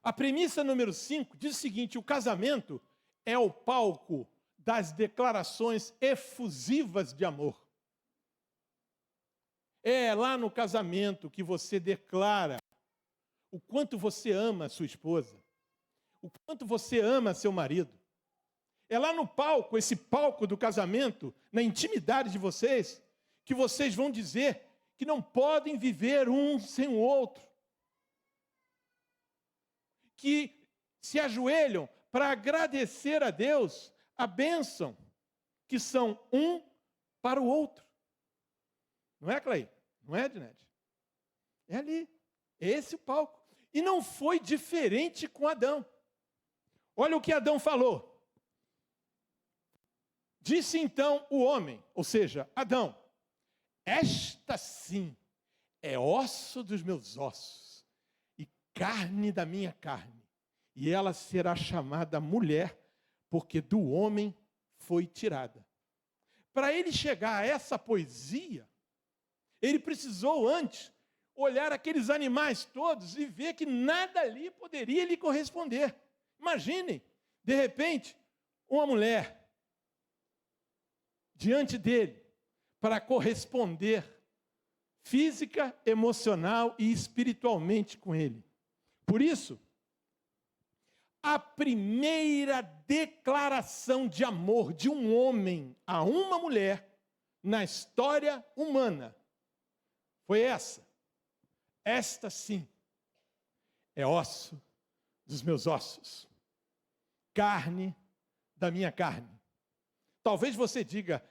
A premissa número 5 diz o seguinte: o casamento é o palco das declarações efusivas de amor. É lá no casamento que você declara o quanto você ama a sua esposa, o quanto você ama seu marido. É lá no palco, esse palco do casamento, na intimidade de vocês, que vocês vão dizer que não podem viver um sem o outro. Que se ajoelham para agradecer a Deus a bênção que são um para o outro. Não é, Clay? Não é, Ednete? É ali. É esse o palco. E não foi diferente com Adão. Olha o que Adão falou. Disse então o homem, ou seja, Adão: esta sim é osso dos meus ossos e carne da minha carne, e ela será chamada mulher, porque do homem foi tirada. Para ele chegar a essa poesia, ele precisou antes olhar aqueles animais todos e ver que nada ali poderia lhe corresponder. Imaginem, de repente, uma mulher diante dele para corresponder física, emocional e espiritualmente com ele. Por isso, a primeira declaração de amor de um homem a uma mulher na história humana foi essa. Esta sim é osso dos meus ossos, carne da minha carne. Talvez você diga: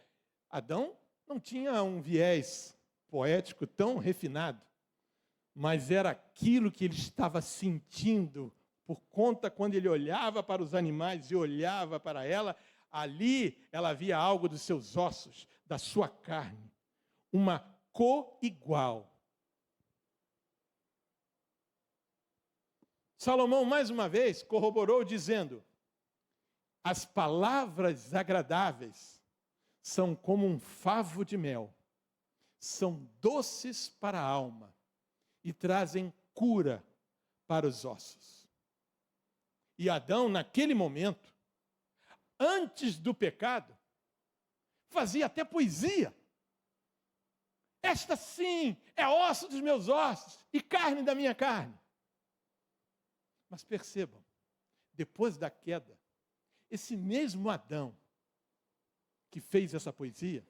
Adão não tinha um viés poético tão refinado, mas era aquilo que ele estava sentindo por conta quando ele olhava para os animais e olhava para ela, ali ela via algo dos seus ossos, da sua carne, uma co-igual. Salomão, mais uma vez, corroborou dizendo: as palavras agradáveis são como um favo de mel, são doces para a alma e trazem cura para os ossos. E Adão, naquele momento, antes do pecado, fazia até poesia. Esta sim é osso dos meus ossos e carne da minha carne. Mas percebam, depois da queda, esse mesmo Adão que fez essa poesia,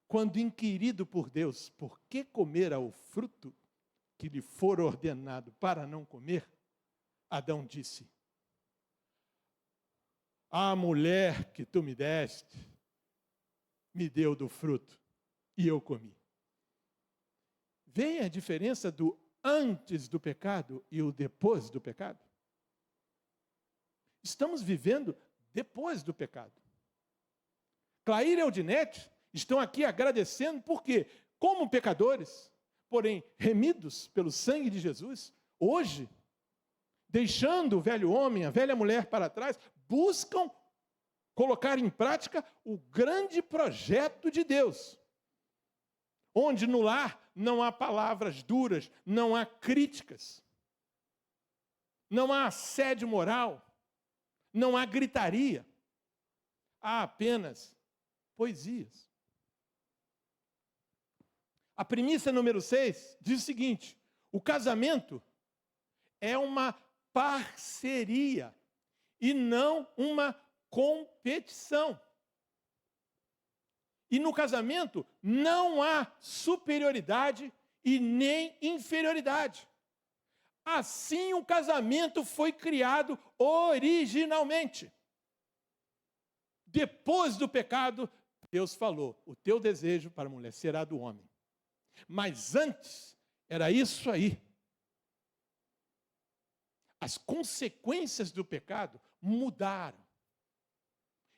quando inquirido por Deus por que comera o fruto que lhe fora ordenado para não comer, Adão disse: a mulher que tu me deste me deu do fruto e eu comi. Vem a diferença do antes do pecado e o depois do pecado? Estamos vivendo depois do pecado. Clair e Aldinete estão aqui agradecendo porque, como pecadores, porém remidos pelo sangue de Jesus, hoje, deixando o velho homem, a velha mulher para trás, buscam colocar em prática o grande projeto de Deus, onde no lar não há palavras duras, não há críticas, não há assédio moral, não há gritaria, há apenas poesias. A premissa número 6 diz o seguinte: o casamento é uma parceria e não uma competição. E no casamento não há superioridade e nem inferioridade. Assim o casamento foi criado originalmente. Depois do pecado, Deus falou: o teu desejo para a mulher será do homem. Mas antes, era isso aí. As consequências do pecado mudaram.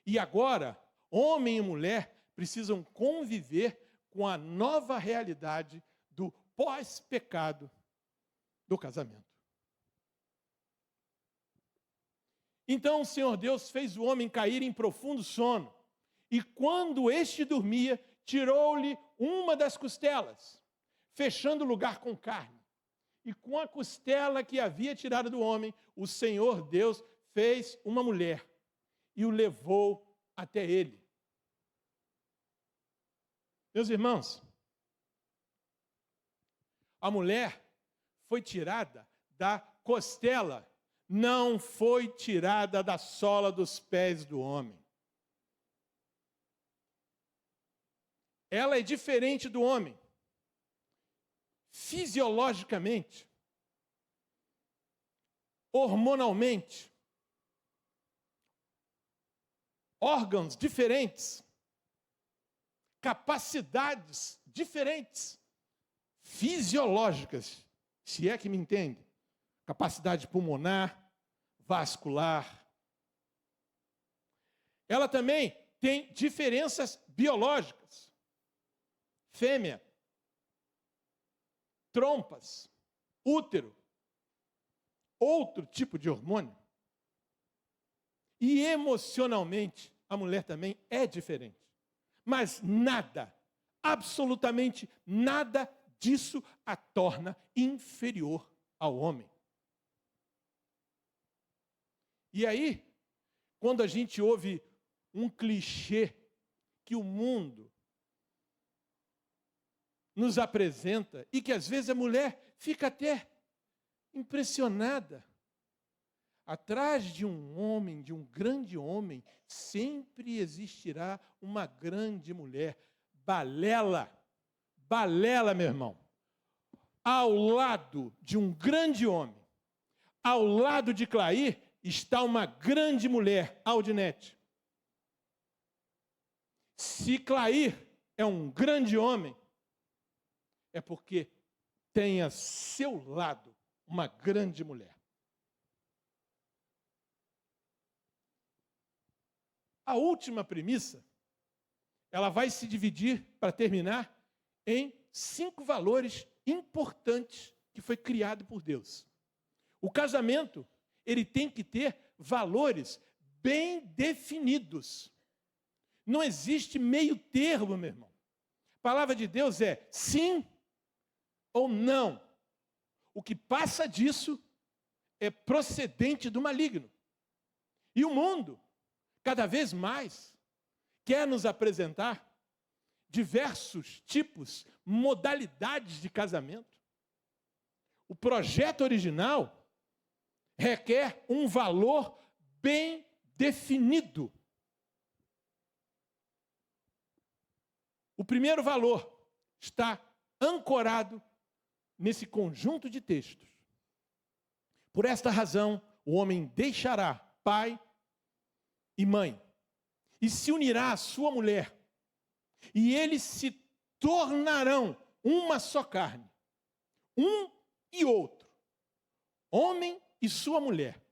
E agora, homem e mulher precisam conviver com a nova realidade do pós-pecado do casamento. Então o Senhor Deus fez o homem cair em profundo sono, e quando este dormia, tirou-lhe uma das costelas, fechando o lugar com carne. E com a costela que havia tirado do homem, o Senhor Deus fez uma mulher e o levou até ele. Meus irmãos, a mulher foi tirada da costela, não foi tirada da sola dos pés do homem. Ela é diferente do homem. Fisiologicamente, hormonalmente, órgãos diferentes, capacidades diferentes, fisiológicas, se é que me entende, capacidade pulmonar, vascular. Ela também tem diferenças biológicas. Fêmea, trompas, útero, outro tipo de hormônio. E emocionalmente, a mulher também é diferente. Mas nada, absolutamente nada disso a torna inferior ao homem. E aí, quando a gente ouve um clichê que o mundo nos apresenta, e que às vezes a mulher fica até impressionada. Atrás de um homem, de um grande homem, sempre existirá uma grande mulher. Balela, balela, meu irmão. Ao lado de um grande homem, ao lado de Clair, está uma grande mulher, Aldinete. Se Clair é um grande homem, é porque tem a seu lado uma grande mulher. A última premissa, ela vai se dividir, para terminar, em 5 valores importantes que foi criado por Deus. O casamento, ele tem que ter valores bem definidos. Não existe meio termo, meu irmão. A palavra de Deus é sim ou não. O que passa disso é procedente do maligno. E o mundo, cada vez mais, quer nos apresentar diversos tipos, modalidades de casamento. O projeto original requer um valor bem definido. O primeiro valor está ancorado nesse conjunto de textos. Por esta razão, o homem deixará pai e mãe e se unirá à sua mulher, e eles se tornarão uma só carne, um e outro. Homem e sua mulher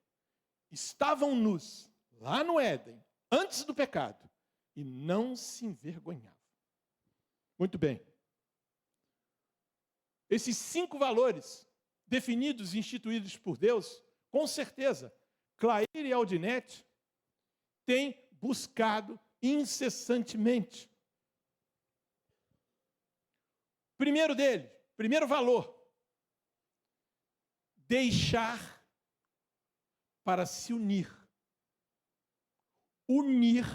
estavam nus lá no Éden, antes do pecado, e não se envergonhavam. Muito bem. Esses 5 valores definidos e instituídos por Deus, com certeza, Clair e Aldinete têm buscado incessantemente. Primeiro dele, primeiro valor, deixar para se unir. Unir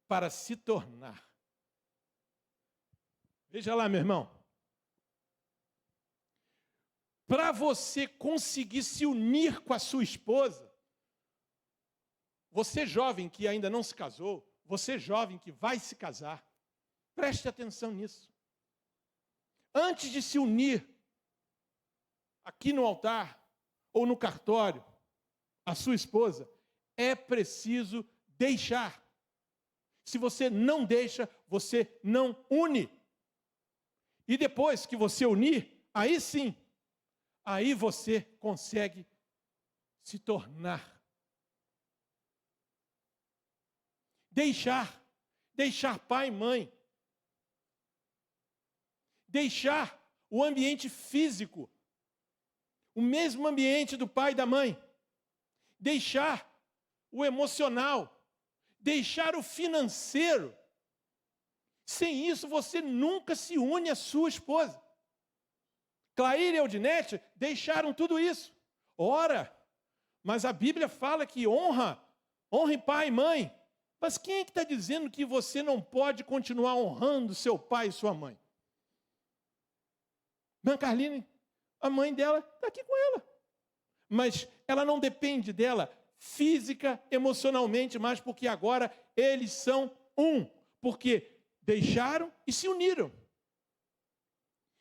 para se tornar. Veja lá, meu irmão. Para você conseguir se unir com a sua esposa, você jovem que ainda não se casou, você jovem que vai se casar, preste atenção nisso. Antes de se unir aqui no altar ou no cartório, a sua esposa, é preciso deixar. Se você não deixa, você não une. E depois que você unir, aí sim, aí você consegue se tornar. Deixar pai e mãe. Deixar o ambiente físico, o mesmo ambiente do pai e da mãe. Deixar o emocional. Deixar o financeiro. Sem isso, você nunca se une à sua esposa. Clair e Aldinete deixaram tudo isso. Ora, mas a Bíblia fala que honre pai e mãe. Mas quem é que está dizendo que você não pode continuar honrando seu pai e sua mãe? Dona Carline, a mãe dela está aqui com ela. Mas ela não depende dela física, emocionalmente, mas porque agora eles são um. Porque deixaram e se uniram.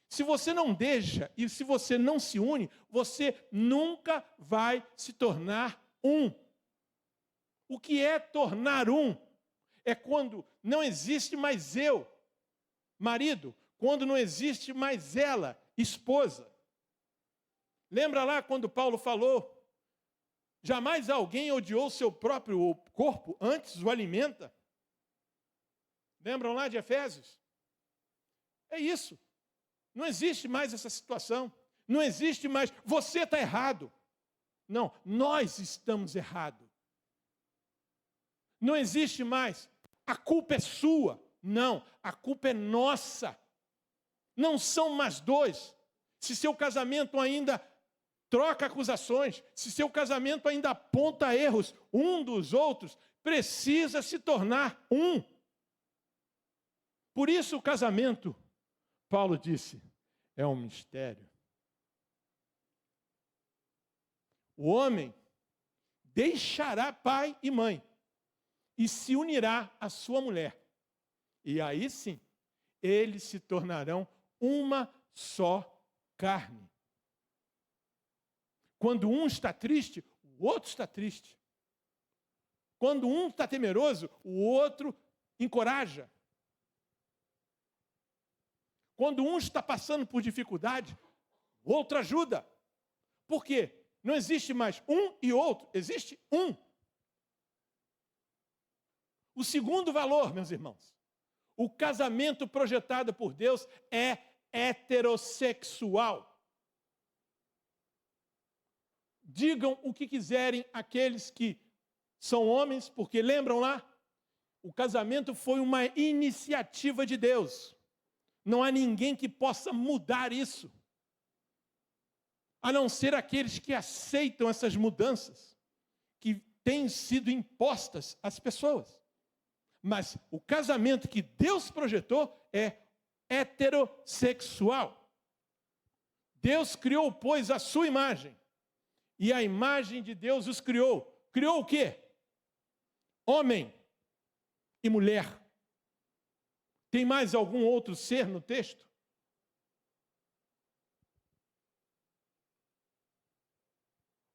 Se você não deixa e se você não se une, você nunca vai se tornar um. O que é tornar um? É quando não existe mais eu, marido, quando não existe mais ela, esposa. Lembra lá quando Paulo falou: jamais alguém odiou seu próprio corpo, antes o alimenta? Lembram lá de Efésios? É isso. Não existe mais essa situação. Não existe mais, você está errado. Não, nós estamos errados. Não existe mais, a culpa é sua. Não, a culpa é nossa. Não são mais dois. Se seu casamento ainda troca acusações, se seu casamento ainda aponta erros um dos outros, precisa se tornar um. Por isso o casamento, Paulo disse, é um mistério. O homem deixará pai e mãe e se unirá à sua mulher. E aí sim, eles se tornarão uma só carne. Quando um está triste, o outro está triste. Quando um está temeroso, o outro encoraja. Quando um está passando por dificuldade, o outro ajuda. Por quê? Não existe mais um e outro, existe um. O segundo valor, meus irmãos, o casamento projetado por Deus é heterossexual. Digam o que quiserem aqueles que são homens, porque lembram lá? O casamento foi uma iniciativa de Deus. Não há ninguém que possa mudar isso, a não ser aqueles que aceitam essas mudanças que têm sido impostas às pessoas. Mas o casamento que Deus projetou é heterossexual. Deus criou, pois, a sua imagem. E a imagem de Deus os criou. Criou o quê? Homem e mulher. Tem mais algum outro ser no texto?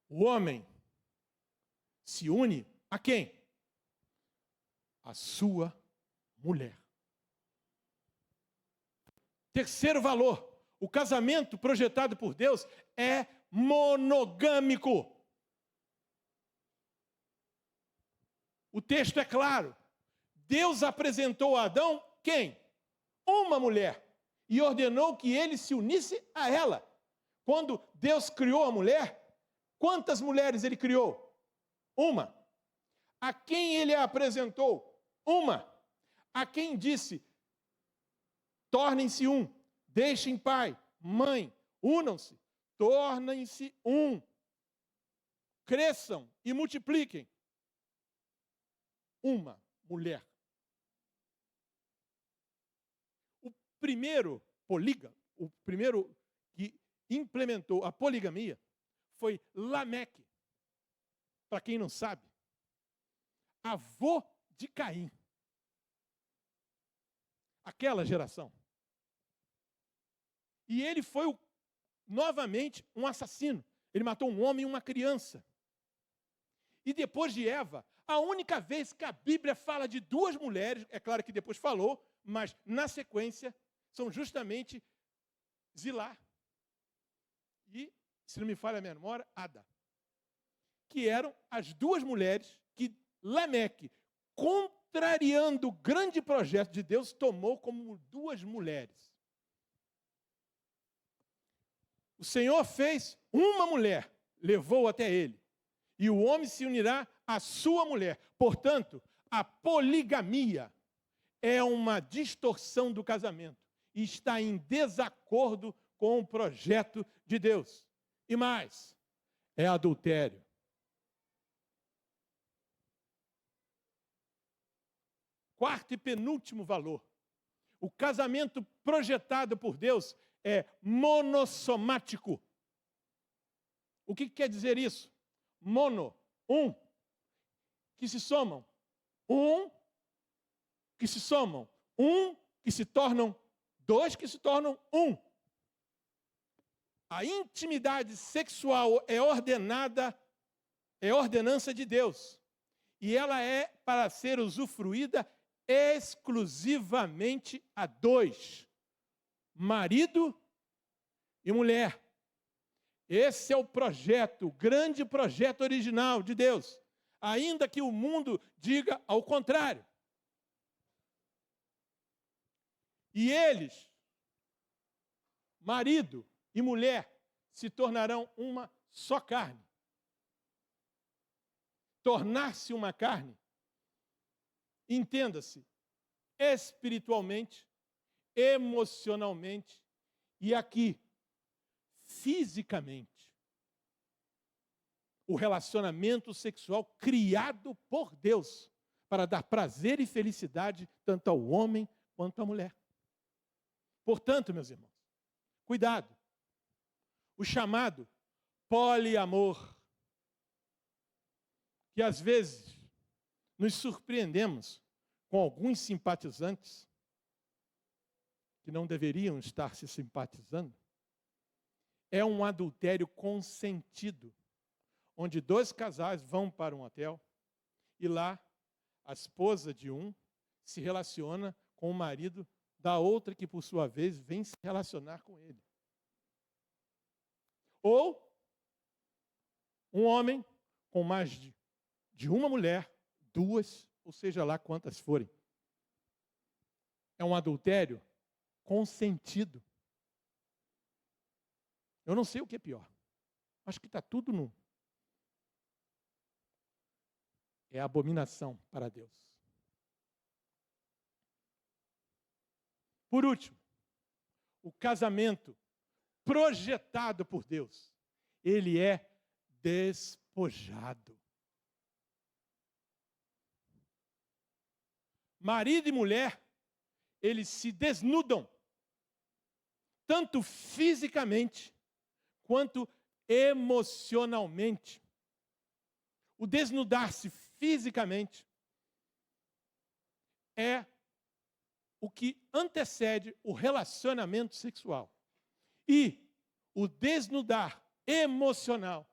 O homem se une a quem? A sua mulher. Terceiro valor, o casamento projetado por Deus é monogâmico. O texto é claro. Deus apresentou a Adão quem? Uma mulher. E ordenou que ele se unisse a ela. Quando Deus criou a mulher, quantas mulheres ele criou? Uma. A quem ele a apresentou? Uma. A quem disse, tornem-se um, deixem pai, mãe, unam-se, tornem-se um. cresçam e multipliquem. Uma mulher. O primeiro que implementou a poligamia foi Lameque. Para quem não sabe, avô de Caim. Aquela geração. E ele foi novamente um assassino. Ele matou um homem e uma criança. E depois de Eva, a única vez que a Bíblia fala de duas mulheres, é claro que depois falou, mas na sequência, são justamente Zilá e, se não me falha a memória, Ada. Que eram as duas mulheres que Lameque, contrariando o grande projeto de Deus, tomou como duas mulheres. O Senhor fez uma mulher, levou até ele, e o homem se unirá à sua mulher. Portanto, a poligamia é uma distorção do casamento e está em desacordo com o projeto de Deus. E mais, é adultério. Quarto e penúltimo valor. O casamento projetado por Deus é monossomático. O que quer dizer isso? Mono, um, que se somam. Um, que se somam. Um, que se tornam dois, que se tornam um. A intimidade sexual é ordenança de Deus. E ela é para ser usufruída exclusivamente a dois. Marido e mulher. Esse é o projeto, o grande projeto original de Deus. Ainda que o mundo diga ao contrário. E eles, marido e mulher, se tornarão uma só carne. Tornar-se uma carne, entenda-se, espiritualmente, emocionalmente e aqui, fisicamente. O relacionamento sexual criado por Deus para dar prazer e felicidade tanto ao homem quanto à mulher. Portanto, meus irmãos, cuidado. O chamado poliamor, que às vezes nos surpreendemos com alguns simpatizantes que não deveriam estar se simpatizando, é um adultério consentido, onde dois casais vão para um hotel e lá a esposa de um se relaciona com o marido da outra que, por sua vez, vem se relacionar com ele. Ou um homem com mais de uma mulher, duas, ou seja lá quantas forem. É um adultério consentido. Eu não sei o que é pior. Acho que está tudo no. É abominação para Deus. Por último, o casamento projetado por Deus, ele é despojado. Marido e mulher, eles se desnudam, tanto fisicamente quanto emocionalmente. O desnudar-se fisicamente é o que antecede o relacionamento sexual. E o desnudar emocional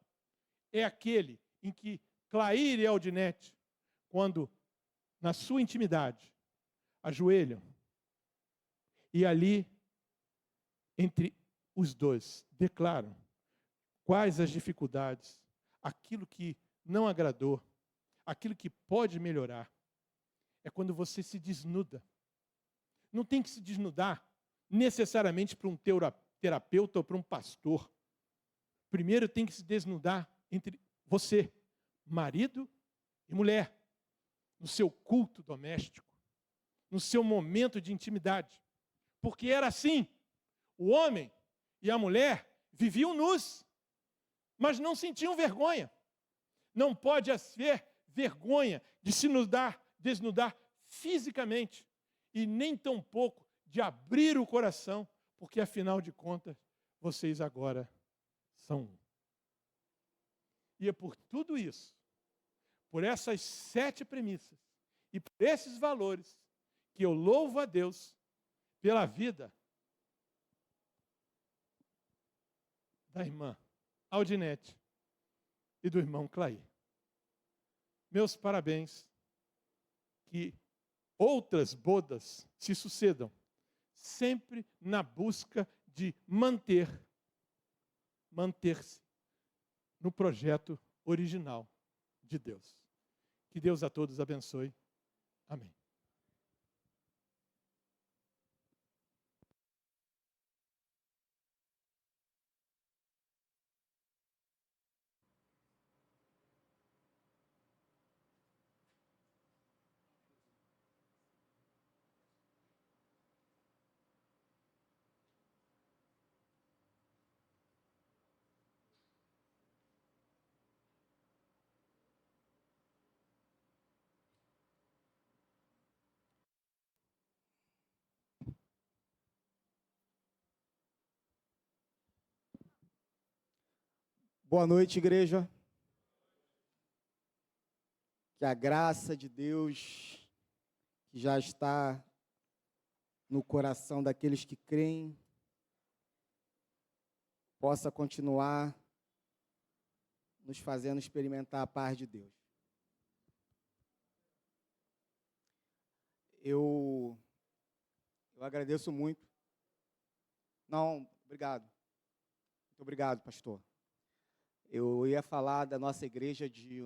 é aquele em que Clair e Aldinete, quando na sua intimidade, ajoelham e ali, entre os dois, declaram quais as dificuldades, aquilo que não agradou, aquilo que pode melhorar. É quando você se desnuda. Não tem que se desnudar necessariamente para um terapeuta ou para um pastor. Primeiro tem que se desnudar entre você, marido e mulher, no seu culto doméstico, no seu momento de intimidade. Porque era assim, o homem e a mulher viviam nus, mas não sentiam vergonha. não pode haver vergonha de se desnudar fisicamente e nem tampouco de abrir o coração, porque afinal de contas, vocês agora são um. E é por tudo isso, por essas 7 premissas e por esses valores, que eu louvo a Deus pela vida da irmã Aldinete e do irmão Clay. Meus parabéns, que outras bodas se sucedam, sempre na busca de manter-se no projeto original de Deus. Que Deus a todos abençoe. Amém. Boa noite, igreja. Que a graça de Deus, que já está no coração daqueles que creem, possa continuar nos fazendo experimentar a paz de Deus. Eu agradeço muito. Não, obrigado. Muito obrigado, pastor. Eu ia falar da nossa igreja de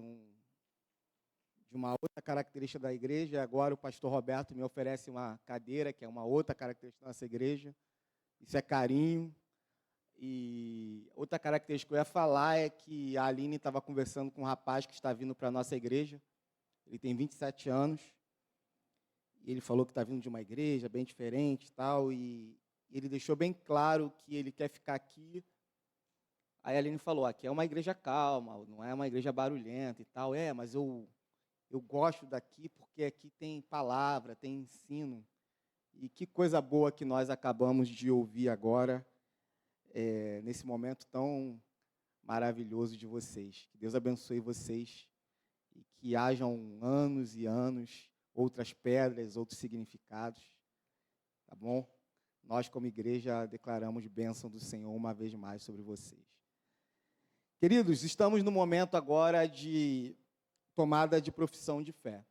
uma outra característica da igreja. Agora o pastor Roberto me oferece uma cadeira, que é uma outra característica da nossa igreja. Isso é carinho. E outra característica que eu ia falar é que a Aline estava conversando com um rapaz que está vindo para a nossa igreja. Ele tem 27 anos. E ele falou que está vindo de uma igreja bem diferente e tal. E ele deixou bem claro que ele quer ficar aqui. Aí a Aline falou, aqui é uma igreja calma, não é uma igreja barulhenta e tal. Mas eu gosto daqui porque aqui tem palavra, tem ensino. E que coisa boa que nós acabamos de ouvir agora, nesse momento tão maravilhoso de vocês. Que Deus abençoe vocês e que hajam anos e anos, outras pedras, outros significados. Tá bom? Nós, como igreja, declaramos bênção do Senhor uma vez mais sobre vocês. Queridos, estamos no momento agora de tomada de profissão de fé.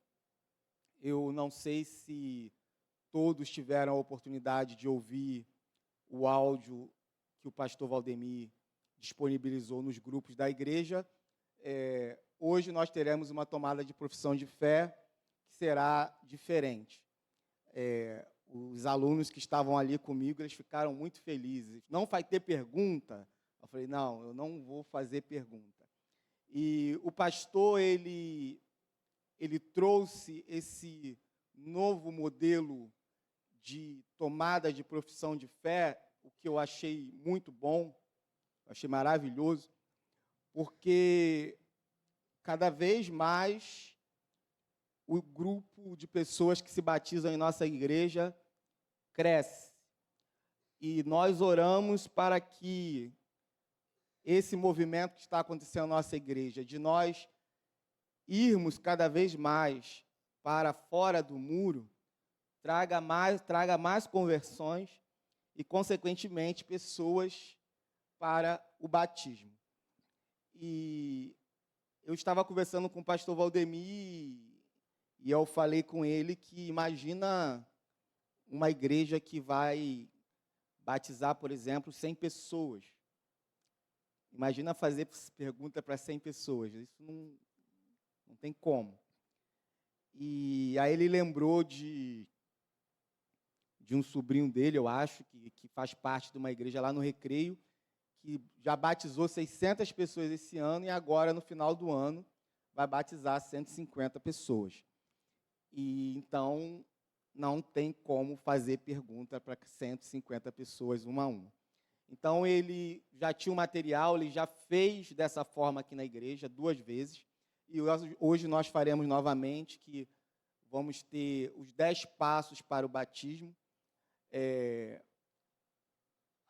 Eu não sei se todos tiveram a oportunidade de ouvir o áudio que o pastor Valdemir disponibilizou nos grupos da igreja. Hoje nós teremos uma tomada de profissão de fé que será diferente. Os alunos que estavam ali comigo, eles ficaram muito felizes. Não vai ter pergunta? Eu falei, não, eu não vou fazer pergunta. E o pastor, ele trouxe esse novo modelo de tomada de profissão de fé, o que eu achei muito bom, achei maravilhoso, porque cada vez mais o grupo de pessoas que se batizam em nossa igreja cresce. E nós oramos para que esse movimento que está acontecendo na nossa igreja, de nós irmos cada vez mais para fora do muro, traga mais conversões e, consequentemente, pessoas para o batismo. E eu estava conversando com o pastor Valdemir e eu falei com ele que imagina uma igreja que vai batizar, por exemplo, 100 pessoas. Imagina fazer pergunta para 100 pessoas. Isso não tem como. E aí ele lembrou de um sobrinho dele, eu acho, que faz parte de uma igreja lá no Recreio, que já batizou 600 pessoas esse ano e agora, no final do ano, vai batizar 150 pessoas. E então, não tem como fazer pergunta para 150 pessoas, uma a uma. Então, ele já tinha o material, ele já fez dessa forma aqui na igreja 2 vezes. e hoje nós faremos novamente, que vamos ter os 10 passos para o batismo.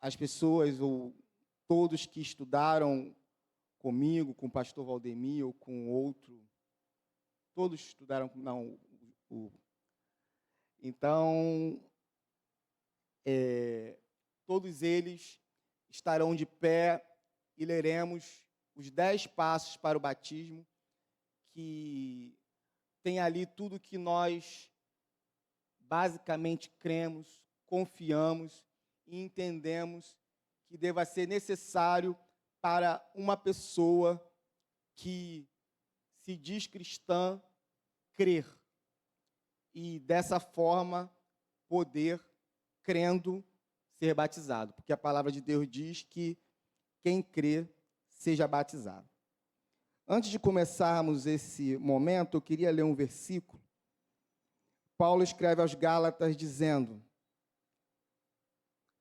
As pessoas, ou todos que estudaram comigo, com o pastor Valdemir, ou com outro, todos estudaram, não, então, todos eles estarão de pé e leremos os 10 passos para o batismo, que tem ali tudo que nós basicamente cremos, confiamos e entendemos que deva ser necessário para uma pessoa que se diz cristã crer e, dessa forma, poder, crendo, ser batizado. Porque a palavra de Deus diz que quem crê seja batizado. Antes de começarmos esse momento, eu queria ler um versículo. Paulo escreve aos Gálatas dizendo: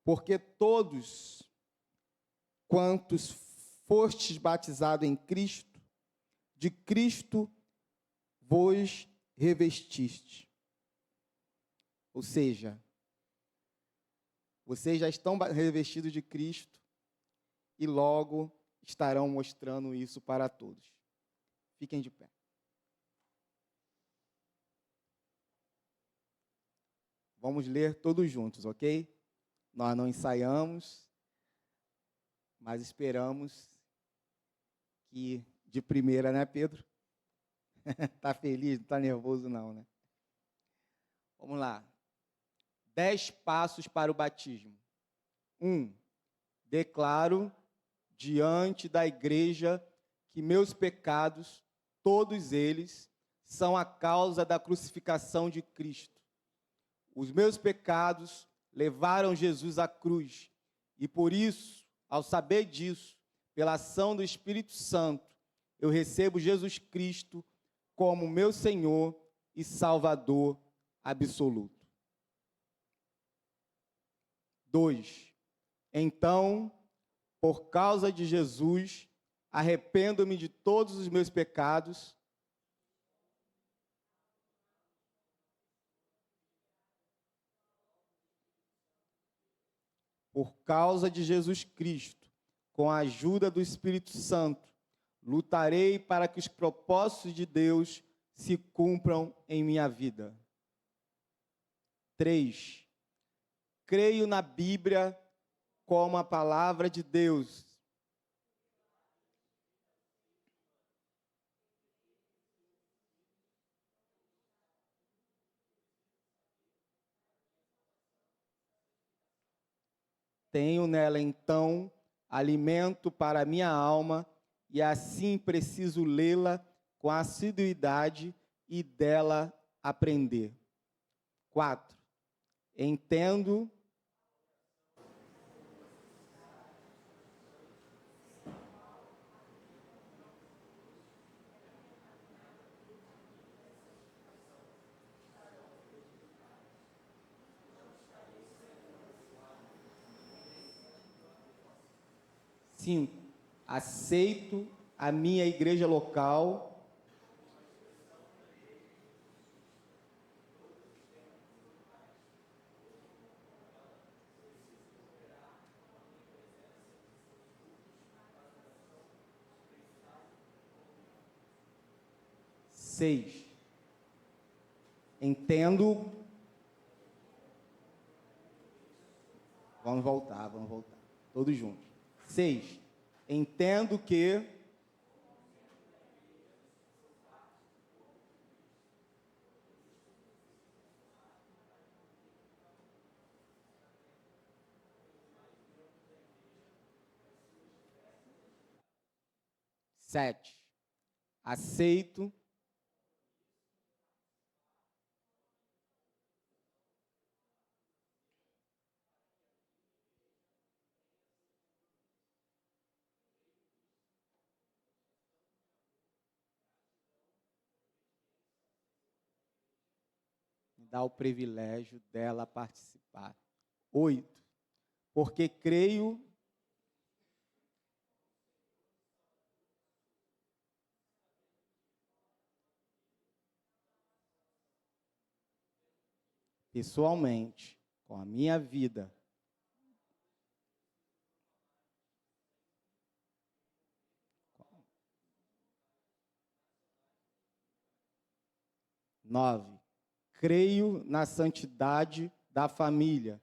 porque todos quantos fostes batizados em Cristo, de Cristo vos revestiste. Ou seja, vocês já estão revestidos de Cristo e logo estarão mostrando isso para todos. Fiquem de pé. Vamos ler todos juntos, ok? Nós não ensaiamos, mas esperamos que de primeira, né, Pedro? Está feliz? Não está nervoso, não, né? Vamos lá. 10 passos para o batismo. 1. Declaro diante da igreja que meus pecados, todos eles, são a causa da crucificação de Cristo. Os meus pecados levaram Jesus à cruz. E por isso, ao saber disso, pela ação do Espírito Santo, eu recebo Jesus Cristo como meu Senhor e Salvador absoluto. 2. Então, por causa de Jesus, arrependo-me de todos os meus pecados. Por causa de Jesus Cristo, com a ajuda do Espírito Santo, lutarei para que os propósitos de Deus se cumpram em minha vida. 3. Creio na Bíblia como a palavra de Deus. Tenho nela, então, alimento para a minha alma, e assim preciso lê-la com assiduidade e dela aprender. 4. Entendo aceito a minha igreja local. Seis. Entendo. Vamos voltar. Todos juntos. 6. Entendo que sete. Aceito dá o privilégio dela participar. 8. Porque creio pessoalmente, com a minha vida, 9, creio na santidade da família.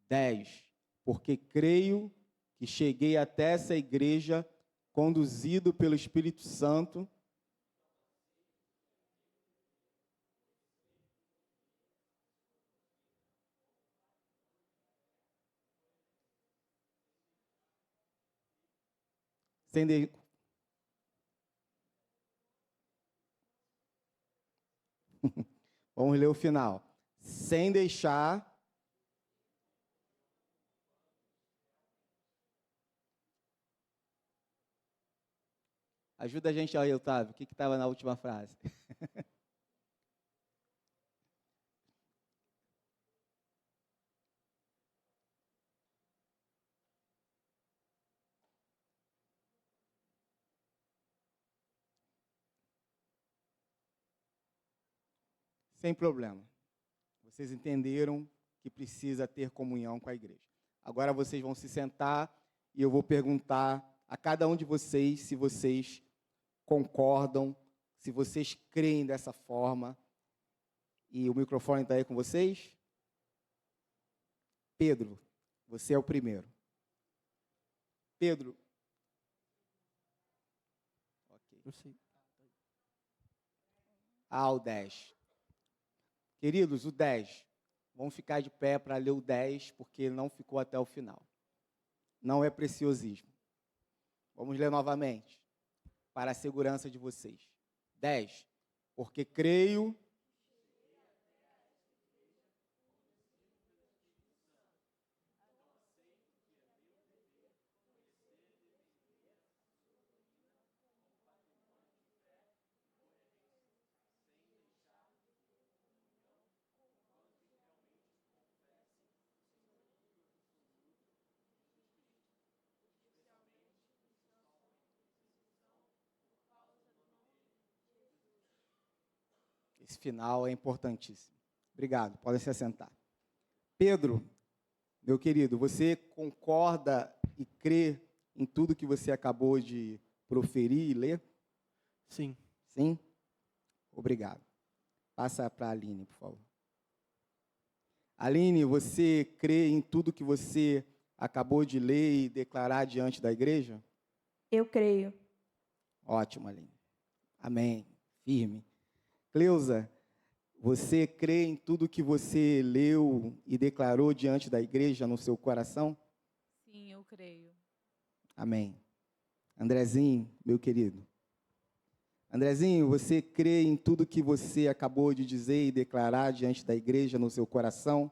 10, porque creio que cheguei até essa igreja conduzido pelo Espírito Santo. Sem de... Vamos ler o final. Sem deixar ajuda a gente aí, Otávio. O que estava na última frase? Sem problema. Vocês entenderam que precisa ter comunhão com a igreja. Agora vocês vão se sentar e eu vou perguntar a cada um de vocês se vocês concordam, se vocês creem dessa forma. E o microfone está aí com vocês? Pedro, você é o primeiro. Pedro. Ok. Eu sei. O 10. Queridos, o 10. Vamos ficar de pé para ler o 10, porque ele não ficou até o final. Não é preciosismo. Vamos ler novamente, para a segurança de vocês. 10. Porque creio esse final é importantíssimo. Obrigado, podem se assentar. Pedro, meu querido, você concorda e crê em tudo que você acabou de proferir e ler? Sim. Sim? Obrigado. Passa para a Aline, por favor. Aline, você crê em tudo que você acabou de ler e declarar diante da igreja? Eu creio. Ótimo, Aline. Amém. Firme. Cleusa, você crê em tudo que você leu e declarou diante da igreja no seu coração? Sim, eu creio. Amém. Andrezinho, meu querido. Andrezinho, você crê em tudo que você acabou de dizer e declarar diante da igreja no seu coração?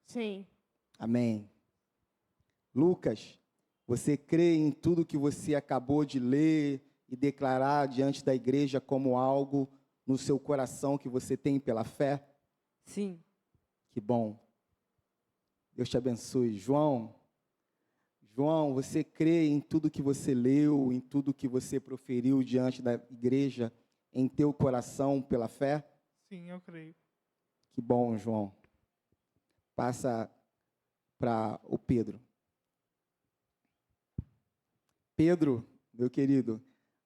Sim. Amém. Lucas, você crê em tudo que você acabou de ler e declarar diante da igreja como algo no seu coração que você tem pela fé? Sim. Que bom. Deus te abençoe. João, você crê em tudo que você leu, em tudo que você proferiu diante da igreja, em teu coração pela fé? Sim, eu creio. Que bom, João. Passa para o Pedro. Pedro, meu querido,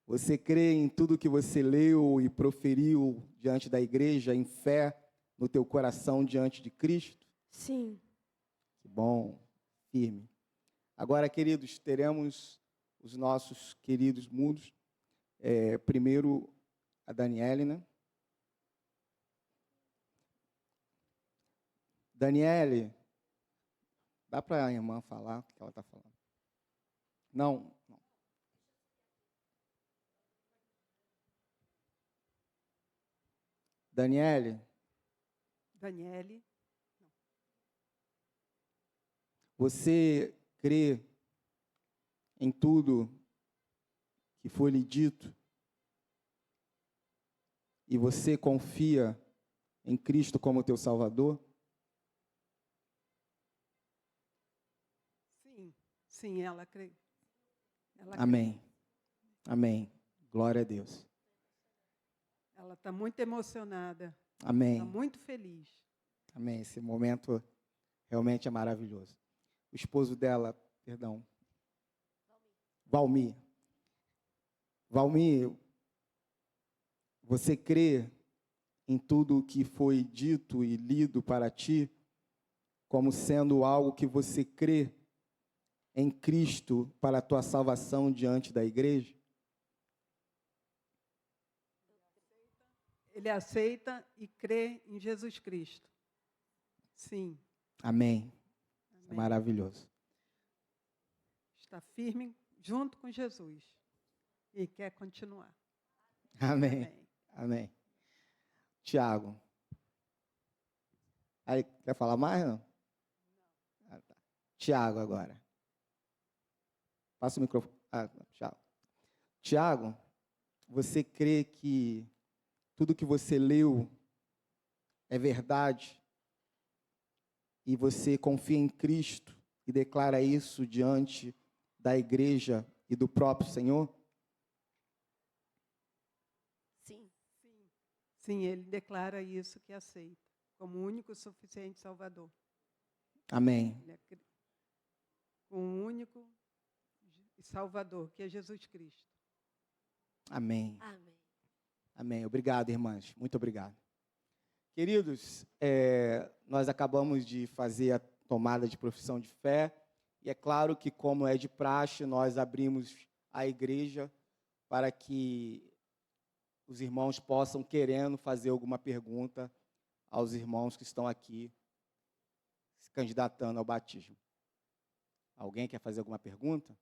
você crê em tudo que você leu e proferiu diante da igreja, em fé, no teu coração diante de Cristo? Sim. Que bom, firme. Agora, queridos, teremos os nossos queridos mudos. Primeiro, a Daniele, né? Daniele, dá para a irmã falar o que ela está falando? Não. Daniele, você crê em tudo que foi lhe dito? E você confia em Cristo como teu Salvador? Sim, ela crê. Ela Amém. Amém. Glória a Deus. Ela está muito emocionada, Amém. está muito feliz. Amém. Esse momento realmente é maravilhoso. O esposo dela, perdão, Valmir. Valmir, você crê em tudo o que foi dito e lido para ti como sendo algo que você crê em Cristo para a tua salvação diante da igreja? Ele aceita e crê em Jesus Cristo. Sim. Amém. É Amém. maravilhoso. Está firme junto com Jesus e quer continuar. Amém. Amém. Amém. Tiago. Aí, quer falar mais, não? Ah, tá. Tiago agora. Passa o microfone. Tchau. Tiago, você crê que tudo que você leu é verdade e você confia em Cristo e declara isso diante da igreja e do próprio Senhor? Sim. Sim, ele declara isso que aceita, como o único e suficiente Salvador. Amém. Ele com o único Salvador, que é Jesus Cristo. Amém. Amém. Amém. Obrigado, irmãs. Muito obrigado. Queridos, nós acabamos de fazer a tomada de profissão de fé, e é claro que, como é de praxe, nós abrimos a igreja para que os irmãos possam, querendo, fazer alguma pergunta aos irmãos que estão aqui se candidatando ao batismo. Alguém quer fazer alguma pergunta?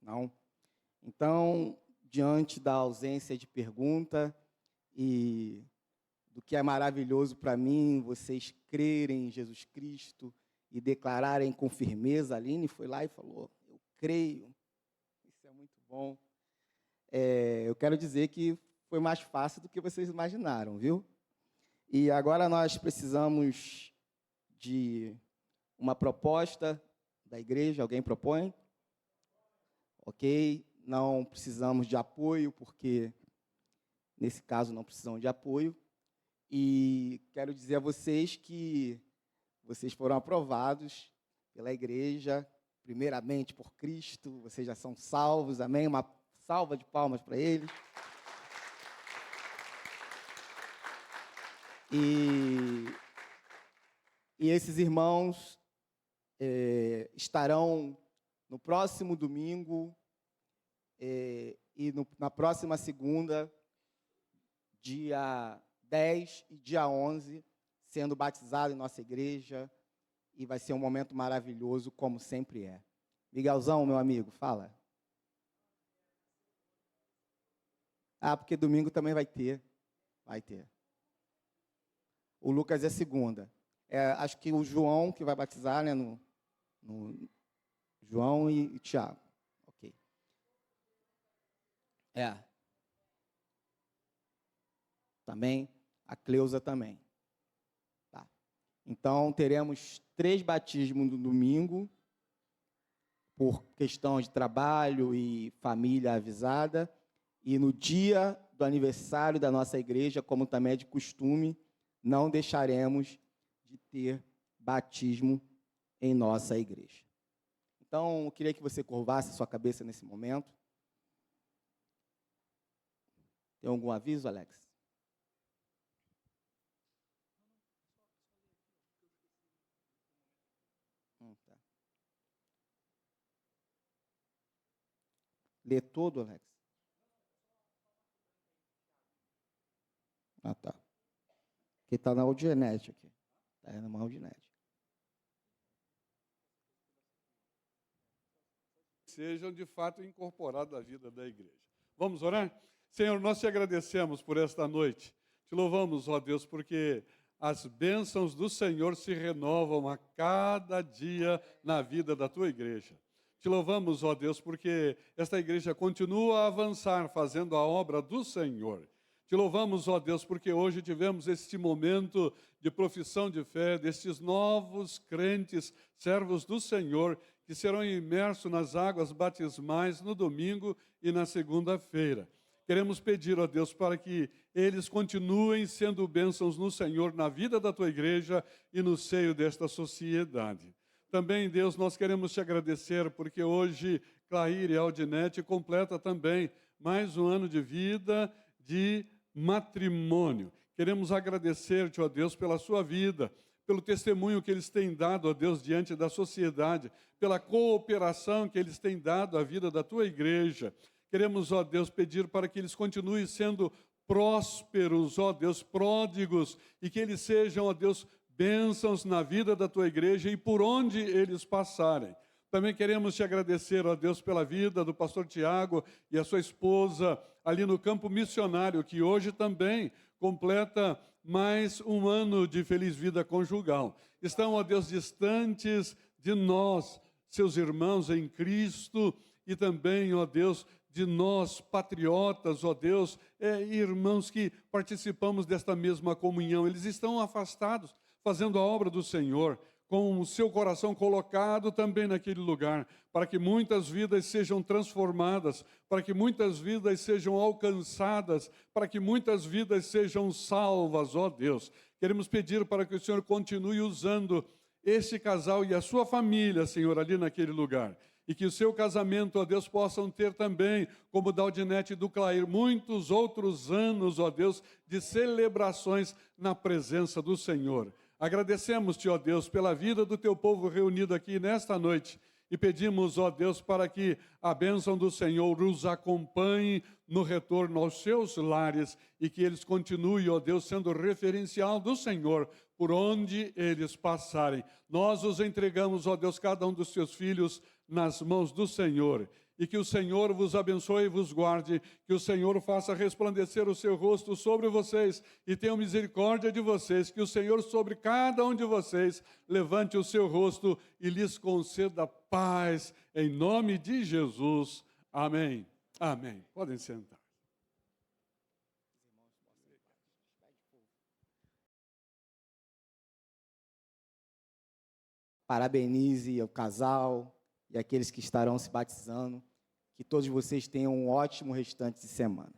Não? Então, diante da ausência de pergunta e do que é maravilhoso para mim, vocês crerem em Jesus Cristo e declararem com firmeza, a Aline foi lá e falou, eu creio, isso é muito bom. Eu quero dizer que foi mais fácil do que vocês imaginaram, viu? E agora nós precisamos de uma proposta da igreja, alguém propõe? Ok, não precisamos de apoio, porque nesse caso não precisam de apoio. E quero dizer a vocês que vocês foram aprovados pela igreja, primeiramente por Cristo, vocês já são salvos, amém? Uma salva de palmas para eles. E esses irmãos estarão no próximo domingo na próxima segunda, dia 10 e dia 11, sendo batizado em nossa igreja, e vai ser um momento maravilhoso, como sempre é. Miguelzão, meu amigo, fala. Porque domingo também vai ter. Vai ter. O Lucas é segunda. Acho que o João que vai batizar, né? No João e Tiago. Ok. Também. A Cleusa também. Tá. Então, teremos 3 batismos no domingo, por questão de trabalho e família avisada. E no dia do aniversário da nossa igreja, como também é de costume, não deixaremos de ter batismo em nossa igreja. Então, eu queria que você curvasse a sua cabeça nesse momento. Tem algum aviso, Alex? Tá. Lê todo, Alex? Tá. Porque está na Audinete aqui. Está na Audinete. Sejam, de fato, incorporados à vida da igreja. Vamos orar? Senhor, nós te agradecemos por esta noite. Te louvamos, ó Deus, porque as bênçãos do Senhor se renovam a cada dia na vida da tua igreja. Te louvamos, ó Deus, porque esta igreja continua a avançar, fazendo a obra do Senhor. Te louvamos, ó Deus, porque hoje tivemos este momento de profissão de fé, destes novos crentes, servos do Senhor, que serão imersos nas águas batismais no domingo e na segunda-feira. Queremos pedir a Deus para que eles continuem sendo bênçãos no Senhor, na vida da tua igreja e no seio desta sociedade. Também, Deus, nós queremos te agradecer porque hoje Clair e Aldinete completa também mais um ano de vida de matrimônio. Queremos agradecer-te, ó Deus, pela sua vida, pelo testemunho que eles têm dado, ó Deus, diante da sociedade, pela cooperação que eles têm dado à vida da tua igreja. Queremos, ó Deus, pedir para que eles continuem sendo prósperos, ó Deus, pródigos, e que eles sejam, ó Deus, bênçãos na vida da tua igreja e por onde eles passarem. Também queremos te agradecer, ó Deus, pela vida do pastor Tiago e a sua esposa ali no campo missionário, que hoje também completa mais um ano de feliz vida conjugal. Estão, ó Deus, distantes de nós, seus irmãos em Cristo, e também, ó Deus, de nós, patriotas, ó Deus, irmãos que participamos desta mesma comunhão. Eles estão afastados, fazendo a obra do Senhor, com o seu coração colocado também naquele lugar, para que muitas vidas sejam transformadas, para que muitas vidas sejam alcançadas, para que muitas vidas sejam salvas, ó Deus. Queremos pedir para que o Senhor continue usando esse casal e a sua família, Senhor, ali naquele lugar. E que o seu casamento, ó Deus, possam ter também, como da Aldinete e do Clair, muitos outros anos, ó Deus, de celebrações na presença do Senhor. Agradecemos-te, ó Deus, pela vida do teu povo reunido aqui nesta noite e pedimos, ó Deus, para que a bênção do Senhor os acompanhe no retorno aos seus lares e que eles continuem, ó Deus, sendo referencial do Senhor por onde eles passarem. Nós os entregamos, ó Deus, cada um dos seus filhos nas mãos do Senhor. E que o Senhor vos abençoe e vos guarde, que o Senhor faça resplandecer o seu rosto sobre vocês e tenha misericórdia de vocês, que o Senhor sobre cada um de vocês levante o seu rosto e lhes conceda paz, em nome de Jesus. Amém. Amém. Podem sentar. Parabenize o casal e aqueles que estarão se batizando. Que todos vocês tenham um ótimo restante de semana.